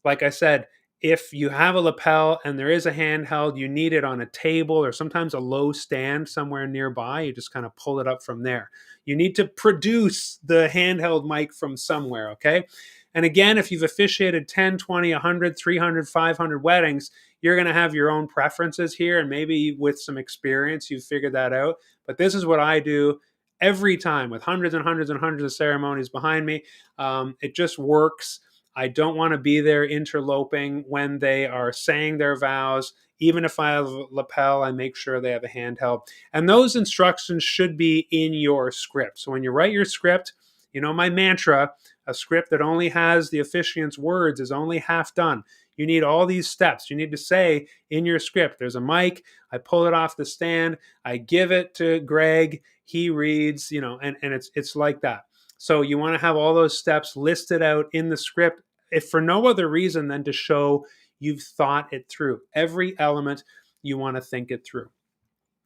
Like I said, if you have a lapel and there is a handheld, you need it on a table or sometimes a low stand somewhere nearby. You just kind of pull it up from there. You need to produce the handheld mic from somewhere, okay? And again, if you've officiated 10, 20, 100, 300, 500 weddings, you're going to have your own preferences here. And maybe with some experience, you've figured that out. But this is what I do every time with hundreds and hundreds and hundreds of ceremonies behind me. It just works. I don't want to be there interloping when they are saying their vows. Even if I have a lapel, I make sure they have a handheld. And those instructions should be in your script. So when you write your script, you know my mantra, a script that only has the officiant's words is only half done. You need all these steps. You need to say in your script, there's a mic, I pull it off the stand, I give it to Greg, he reads, and it's like that. So you want to have all those steps listed out in the script, if for no other reason than to show you've thought it through. Every element, you want to think it through.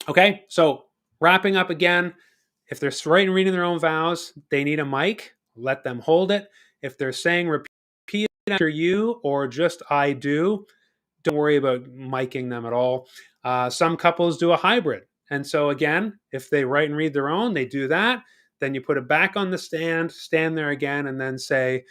Okay, so wrapping up again, if they're writing and reading their own vows, they need a mic, let them hold it. If they're saying repeat after you or just I do, don't worry about miking them at all. Some couples do a hybrid. And so again, if they write and read their own, they do that. Then you put it back on the stand there again, and then say,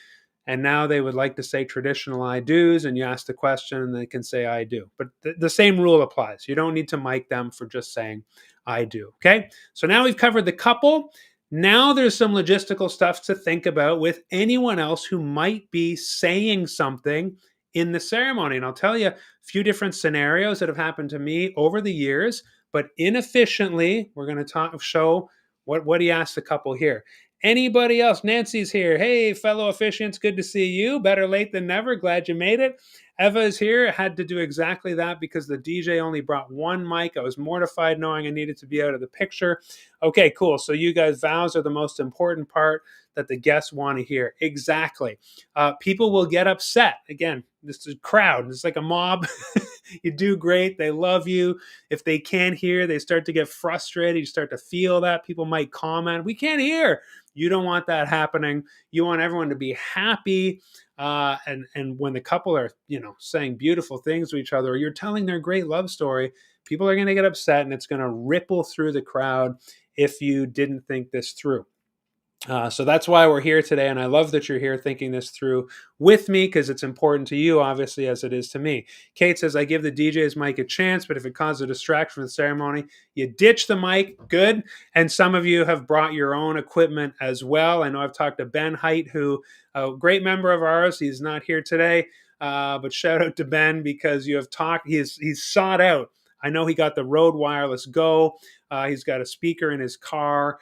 and now they would like to say traditional I do's, and you ask the question and they can say I do. But the same rule applies. You don't need to mic them for just saying I do. Okay, so now we've covered the couple. Now there's some logistical stuff to think about with anyone else who might be saying something in the ceremony. And I'll tell you a few different scenarios that have happened to me over the years, but inefficiently, we're going to show what he asked the couple here. Anybody else? Nancy's here. Hey, fellow officiants, good to see you. Better late than never. Glad you made it. Eva is here. Had to do exactly that because the DJ only brought one mic. I was mortified knowing I needed to be out of the picture. Okay, cool. So you guys, vows are the most important part that the guests want to hear. Exactly. People will get upset. Again, this is a crowd. It's like a mob. You do great. They love you. If they can't hear, they start to get frustrated. You start to feel that. People might comment, we can't hear. You don't want that happening. You want everyone to be happy. And when the couple are, saying beautiful things to each other, or you're telling their great love story, people are going to get upset, and it's going to ripple through the crowd if you didn't think this through. So that's why we're here today, and I love that you're here thinking this through with me, because it's important to you, obviously, as it is to me. Kate says, I give the DJ's mic a chance, but if it causes a distraction from the ceremony, you ditch the mic. Good. And some of you have brought your own equipment as well. I know I've talked to Ben Height, who a great member of ours. He's not here today, but shout out to Ben, because you have talked. He's sought out. I know he got the Rode Wireless Go. He's got a speaker in his car.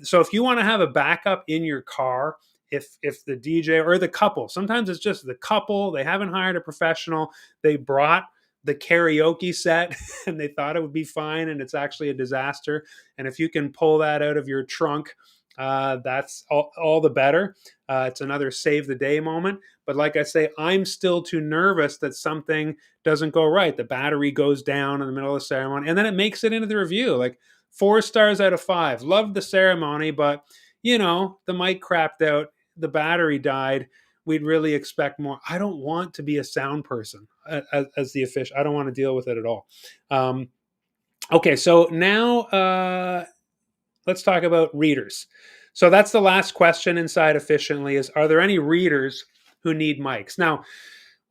So if you want to have a backup in your car, if the DJ or the couple, sometimes it's just the couple, they haven't hired a professional, they brought the karaoke set and they thought it would be fine, and it's actually a disaster. And if you can pull that out of your trunk, that's all the better. It's another save the day moment. But like I say, I'm still too nervous that something doesn't go right. The battery goes down in the middle of the ceremony, and then it makes it into the review. Like, 4 stars out of 5. Loved the ceremony, but the mic crapped out, the battery died. We'd really expect more. I don't want to be a sound person as the official. I don't want to deal with it at all. Okay, so now let's talk about readers. So that's the last question inside Efficiently is, are there any readers who need mics? Now,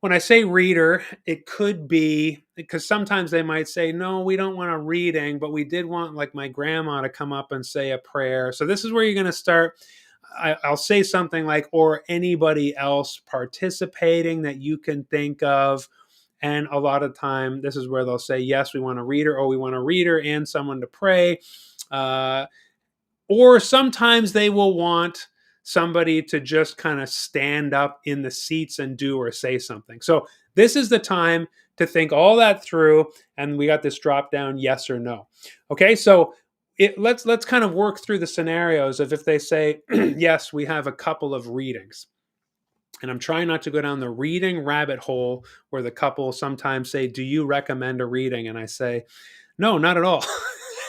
when I say reader, it could be because sometimes they might say, no, we don't want a reading, but we did want like my grandma to come up and say a prayer. So this is where you're going to start. I'll say something like, or anybody else participating that you can think of. And a lot of time, this is where they'll say, yes, we want a reader, or we want a reader and someone to pray. Or sometimes they will want somebody to just kind of stand up in the seats and do or say something. So this is the time to think all that through, and we got this drop down yes or no. Okay, so let's kind of work through the scenarios of if they say, yes, we have a couple of readings. And I'm trying not to go down the reading rabbit hole where the couple sometimes say, do you recommend a reading? And I say, no, not at all.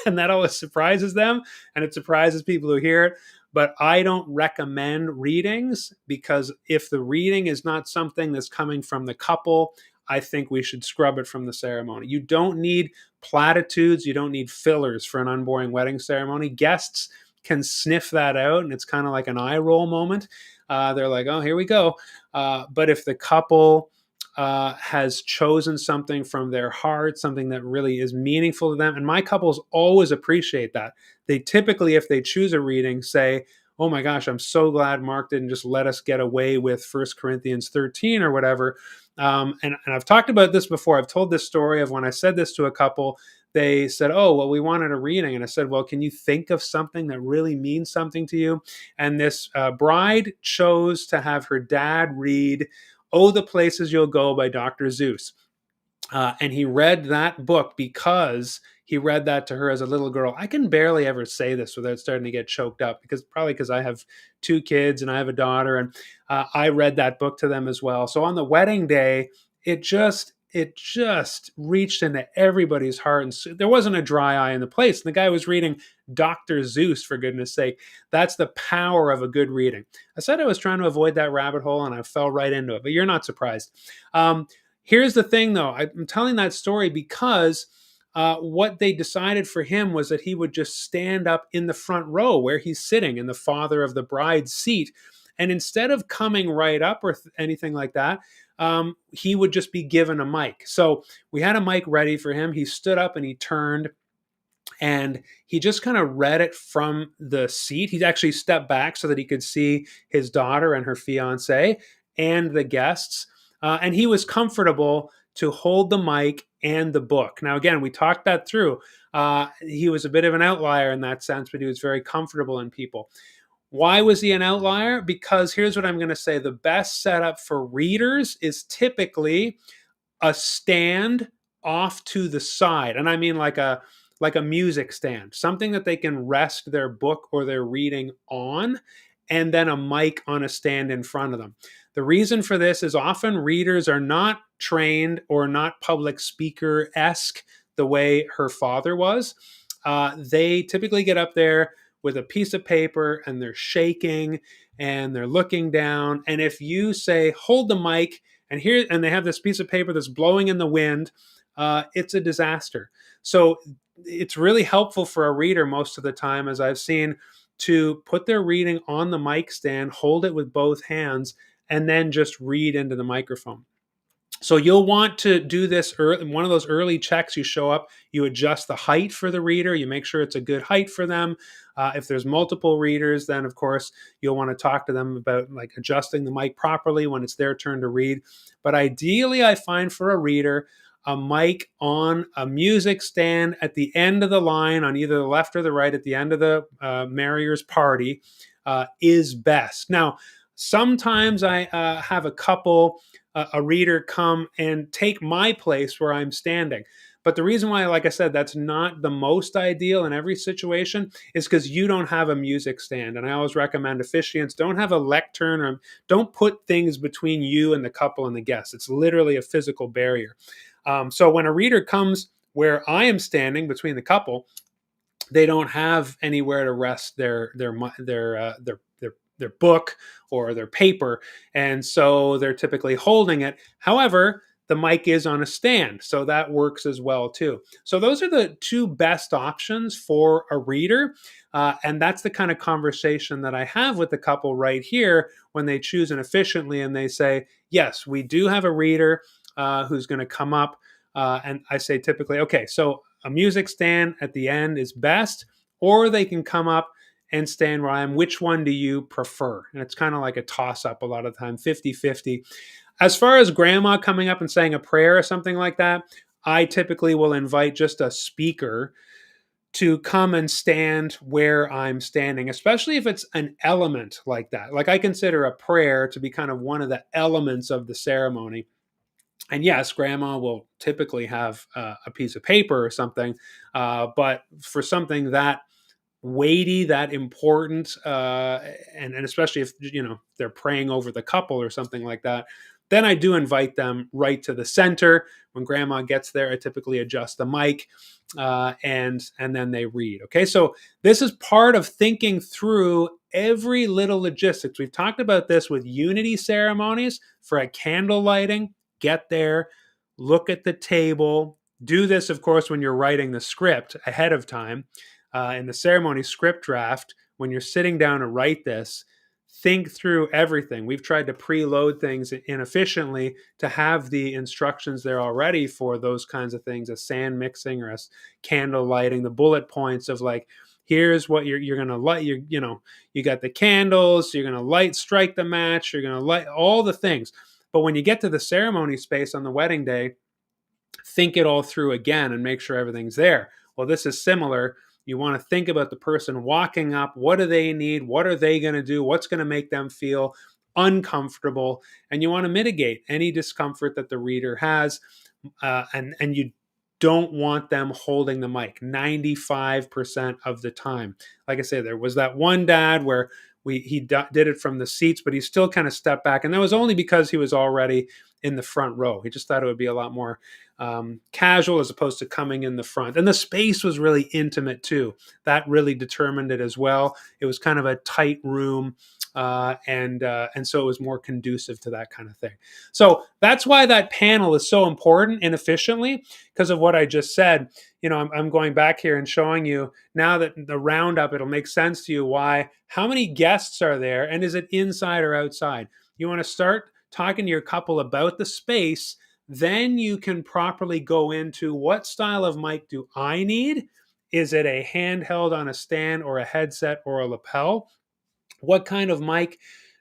And that always surprises them, and it surprises people who hear it. But I don't recommend readings, because if the reading is not something that's coming from the couple, I think we should scrub it from the ceremony. You don't need platitudes. You don't need fillers for an unboring wedding ceremony. Guests can sniff that out, and it's kind of like an eye roll moment. they're like, oh, here we go. But if the couple has chosen something from their heart, something that really is meaningful to them, and my couples always appreciate that. They typically, if they choose a reading, say, oh my gosh, I'm so glad Mark didn't just let us get away with First Corinthians 13 or whatever. And I've talked about this before. I've told this story of when I said this to a couple, they said, oh, well, we wanted a reading. And I said, well, can you think of something that really means something to you? And this bride chose to have her dad read Oh, the Places You'll Go by Dr. Seuss. And he read that book because he read that to her as a little girl. I can barely ever say this without starting to get choked up, because I have two kids and I have a daughter, and I read that book to them as well. So on the wedding day, it just reached into everybody's heart, and so there wasn't a dry eye in the place. And the guy was reading Dr. Seuss, for goodness sake. That's the power of a good reading. I said I was trying to avoid that rabbit hole, and I fell right into it. But you're not surprised. Here's the thing, though. I'm telling that story because what they decided for him was that he would just stand up in the front row where he's sitting in the father of the bride's seat. And instead of coming right up or anything like that, he would just be given a mic. So we had a mic ready for him. He stood up and he turned and he just kind of read it from the seat. He actually stepped back so that he could see his daughter and her fiance and the guests. And he was comfortable to hold the mic and the book. Now, again, we talked that through. He was a bit of an outlier in that sense, but he was very comfortable in people. Why was he an outlier? Because here's what I'm going to say: the best setup for readers is typically a stand off to the side, and I mean like a music stand, something that they can rest their book or their reading on, and then a mic on a stand in front of them. The reason for this is often readers are not trained or not public speaker-esque the way her father was. They typically get up there with a piece of paper and they're shaking and they're looking down. And if you say, hold the mic, and they have this piece of paper that's blowing in the wind, it's a disaster. So it's really helpful for a reader most of the time, as I've seen, to put their reading on the mic stand, hold it with both hands, and then just read into the microphone. So you'll want to do this early, one of those early checks. You show up, you adjust the height for the reader, you make sure it's a good height for them. If there's multiple readers, then of course you'll want to talk to them about like adjusting the mic properly when it's their turn to read. But ideally, I find for a reader, a mic on a music stand at the end of the line, on either the left or the right, at the end of the marrier's party, is best. Now, sometimes I have a reader come and take my place where I'm standing. But the reason why, like I said, that's not the most ideal in every situation is because you don't have a music stand. And I always recommend officiants don't have a lectern, or don't put things between you and the couple and the guests. It's literally a physical barrier. So when a reader comes where I am standing between the couple, they don't have anywhere to rest their book or their paper, and so they're typically holding it. However, the mic is on a stand, so that works as well too. So those are the two best options for a reader, and that's the kind of conversation that I have with the couple right here when they choose an efficiently, and they say, "Yes, we do have a reader who's going to come up," and I say typically, "Okay, so a music stand at the end is best, or they can come up and stand where I am. Which one do you prefer?" And it's kind of like a toss up a lot of the time, 50-50. As far as grandma coming up and saying a prayer or something like that, I typically will invite just a speaker to come and stand where I'm standing, especially if it's an element like that. Like I consider a prayer to be kind of one of the elements of the ceremony. And yes, grandma will typically have a piece of paper or something, but for something that weighty, that important, and especially if they're praying over the couple or something like that, then I do invite them right to the center. When grandma gets there, I typically adjust the mic, and then they read. Okay, so this is part of thinking through every little logistics. We've talked about this with unity ceremonies for a candle lighting. Get there, look at the table. Do this, of course, when you're writing the script ahead of time. In the ceremony script draft, when you're sitting down to write this, think through everything. We've tried to preload things inefficiently to have the instructions there already for those kinds of things, as sand mixing or as candle lighting, the bullet points of like, here's what you're going to light. You got the candles, you're going to light, strike the match, you're going to light all the things. But when you get to the ceremony space on the wedding day, think it all through again and make sure everything's there. Well, this is similar. You want to think about the person walking up. What do they need? What are they going to do? What's going to make them feel uncomfortable? And you want to mitigate any discomfort that the reader has. And you don't want them holding the mic 95% of the time. Like I say, there was that one dad where he did it from the seats, but he still kind of stepped back. And that was only because he was already in the front row. He just thought it would be a lot more casual as opposed to coming in the front. And the space was really intimate too. That really determined it as well. It was kind of a tight room. And so it was more conducive to that kind of thing. So that's why that panel is so important inefficiently, because of what I just said. I'm going back here and showing you now that the roundup, it'll make sense to you why, how many guests are there, and is it inside or outside? You want to start talking to your couple about the space, then you can properly go into what style of mic do I need? Is it a handheld on a stand or a headset or a lapel? What kind of mic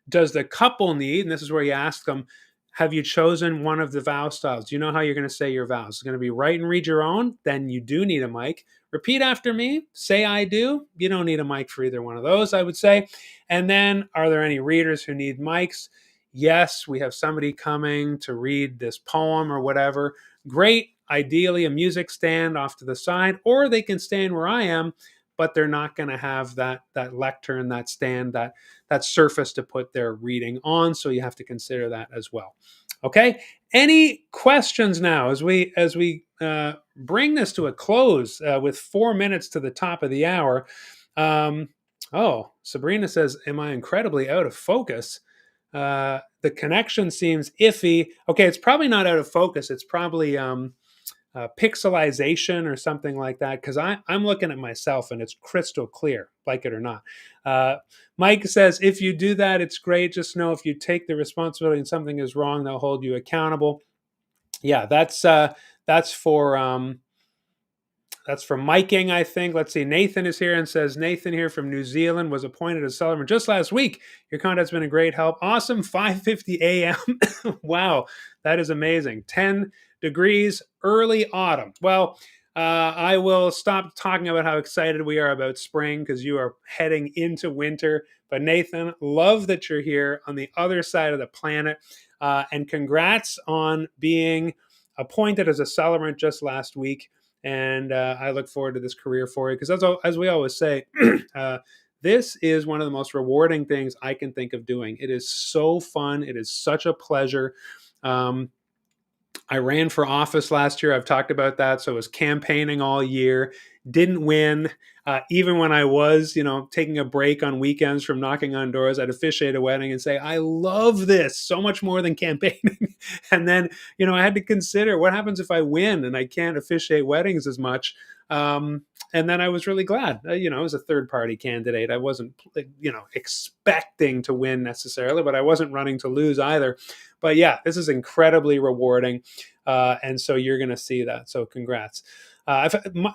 does the couple need? And this is where you ask them, have you chosen one of the vow styles? Do you know how you're going to say your vows? It's going to be write and read your own. Then you do need a mic. Repeat after me. Say I do. You don't need a mic for either one of those, I would say. And then, are there any readers who need mics? Yes, we have somebody coming to read this poem or whatever. Great. Ideally, a music stand off to the side, or they can stand where I am, but they're not going to have that lectern, that stand, that surface to put their reading on. So you have to consider that as well. Okay. Any questions now as we bring this to a close with 4 minutes to the top of the hour? Sabrina says, "Am I incredibly out of focus? The connection seems iffy." Okay, it's probably not out of focus. It's probably pixelization or something like that, because I'm looking at myself and it's crystal clear, like it or not. Mike says, if you do that, it's great. Just know if you take the responsibility and something is wrong, they'll hold you accountable. Yeah, that's for miking, I think. Let's see. Nathan is here and says, Nathan here from New Zealand was appointed as celebrant just last week. Your content's been a great help. Awesome. 5:50 a.m. Wow, that is amazing. 10 degrees, early autumn. Well, I will stop talking about how excited we are about spring because you are heading into winter. But Nathan, love that you're here on the other side of the planet. And congrats on being appointed as a celebrant just last week. And I look forward to this career for you because, as we always say, this is one of the most rewarding things I can think of doing. It is so fun. It is such a pleasure. I ran for office last year. I've talked about that. So I was campaigning all year, didn't win. Even when I was, taking a break on weekends from knocking on doors, I'd officiate a wedding and say, I love this so much more than campaigning. And then, I had to consider what happens if I win and I can't officiate weddings as much. And then I was really glad. I was a third party candidate. I wasn't, expecting to win necessarily, but I wasn't running to lose either. But yeah, this is incredibly rewarding. And so you're going to see that. So congrats.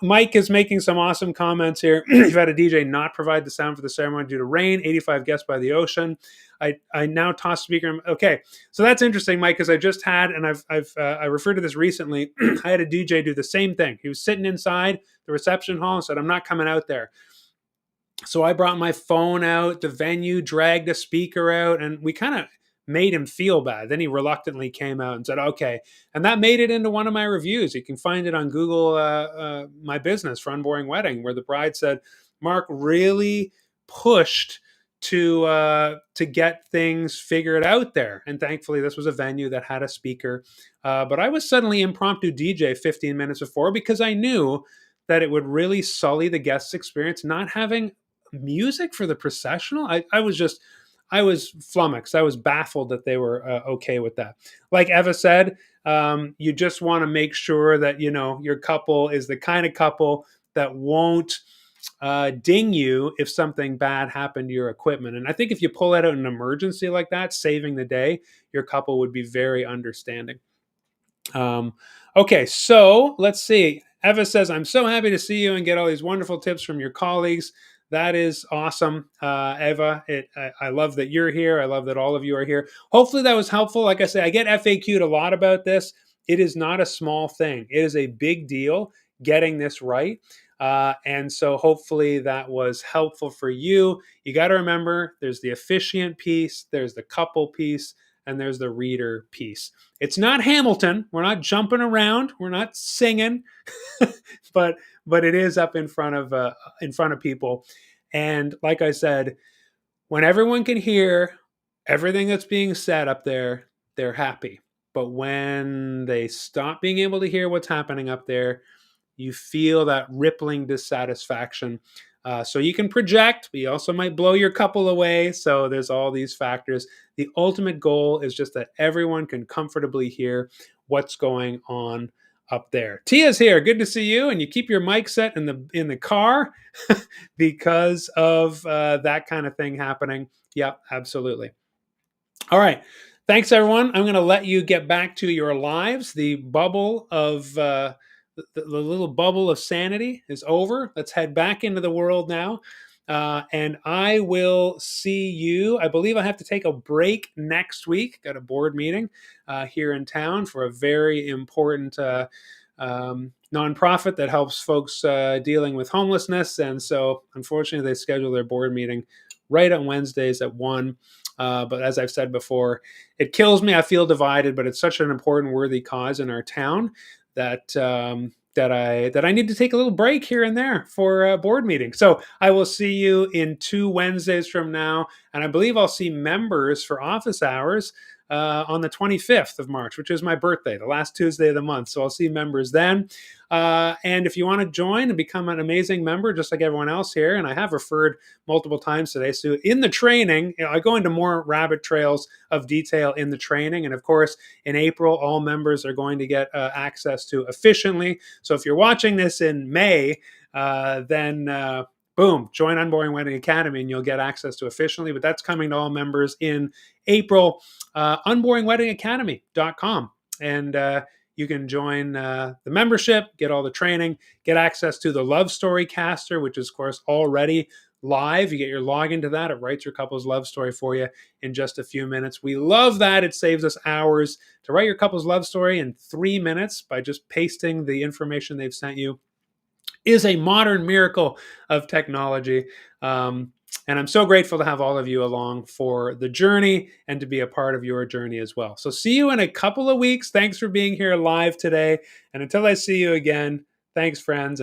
Mike is making some awesome comments here. You've had a DJ not provide the sound for the ceremony due to rain, 85 guests by the ocean. I now toss speaker. Okay, so that's interesting, Mike, because I just had, and I referred to this recently. I had a DJ do the same thing. He was sitting inside the reception hall and said, "I'm not coming out there." So I brought my phone out. The venue dragged a speaker out, and we kind of made him feel bad. Then he reluctantly came out and said, "Okay," and that made it into one of my reviews. You can find it on Google, my business for Unboring Wedding, where the bride said, "Mark really pushed to get things figured out there." And thankfully, this was a venue that had a speaker. But I was suddenly impromptu DJ 15 minutes before because I knew that it would really sully the guest's experience not having music for the processional. I was flummoxed. I was baffled that they were okay with that. Like Eva said, you just want to make sure that your couple is the kind of couple that won't ding you if something bad happened to your equipment. And I think if you pull out an emergency like that, saving the day, your couple would be very understanding. Um, okay, so let's see. Eva says, I'm so happy to see you and get all these wonderful tips from your colleagues. That is awesome, Eva. I love that you're here. I love that all of you are here. Hopefully that was helpful. Like I say, I get FAQ'd a lot about this. It is not a small thing. It is a big deal getting this right. And so hopefully that was helpful for you. You got to remember there's the officiant piece, there's the couple piece, and there's the reader piece. It's not Hamilton. We're not jumping around. We're not singing, but it is up in front of people. And like I said, when everyone can hear everything that's being said up there, they're happy. But when they stop being able to hear what's happening up there, you feel that rippling dissatisfaction. So you can project, but you also might blow your couple away. So there's all these factors. The ultimate goal is just that everyone can comfortably hear what's going on up there. Tia's here. Good to see you. And you keep your mic set in the car because of that kind of thing happening. Yep, absolutely. All right. Thanks, everyone. I'm going to let you get back to your lives. The bubble of the little bubble of sanity is over. Let's head back into the world now. And I will see you. I believe I have to take a break next week. Got a board meeting here in town for a very important nonprofit that helps folks dealing with homelessness. And so, unfortunately, they schedule their board meeting right on Wednesdays at 1. But as I've said before, it kills me. I feel divided, but it's such an important, worthy cause in our town that that I need to take a little break here and there for a board meeting. So I will see you in 2 Wednesdays from now, and I believe I'll see members for office hours on the 25th of March, which is my birthday, the last Tuesday of the month. So I'll see members then. And if you want to join and become an amazing member, just like everyone else here, and I have referred multiple times today. So in the training, I go into more rabbit trails of detail in the training. And of course, in April, all members are going to get access to Efficiently. So if you're watching this in May, then boom, join Unboring Wedding Academy and you'll get access to Efficiently. But that's coming to all members in April. Unboringweddingacademy.com. And you can join the membership, get all the training, get access to the Love Story Caster, which is, of course, already live. You get your login to that. It writes your couple's love story for you in just a few minutes. We love that. It saves us hours to write your couple's love story in 3 minutes by just pasting the information they've sent you. Is a modern miracle of technology. And I'm so grateful to have all of you along for the journey and to be a part of your journey as well. So see you in a couple of weeks. Thanks for being here live today. And until I see you again, thanks, friends.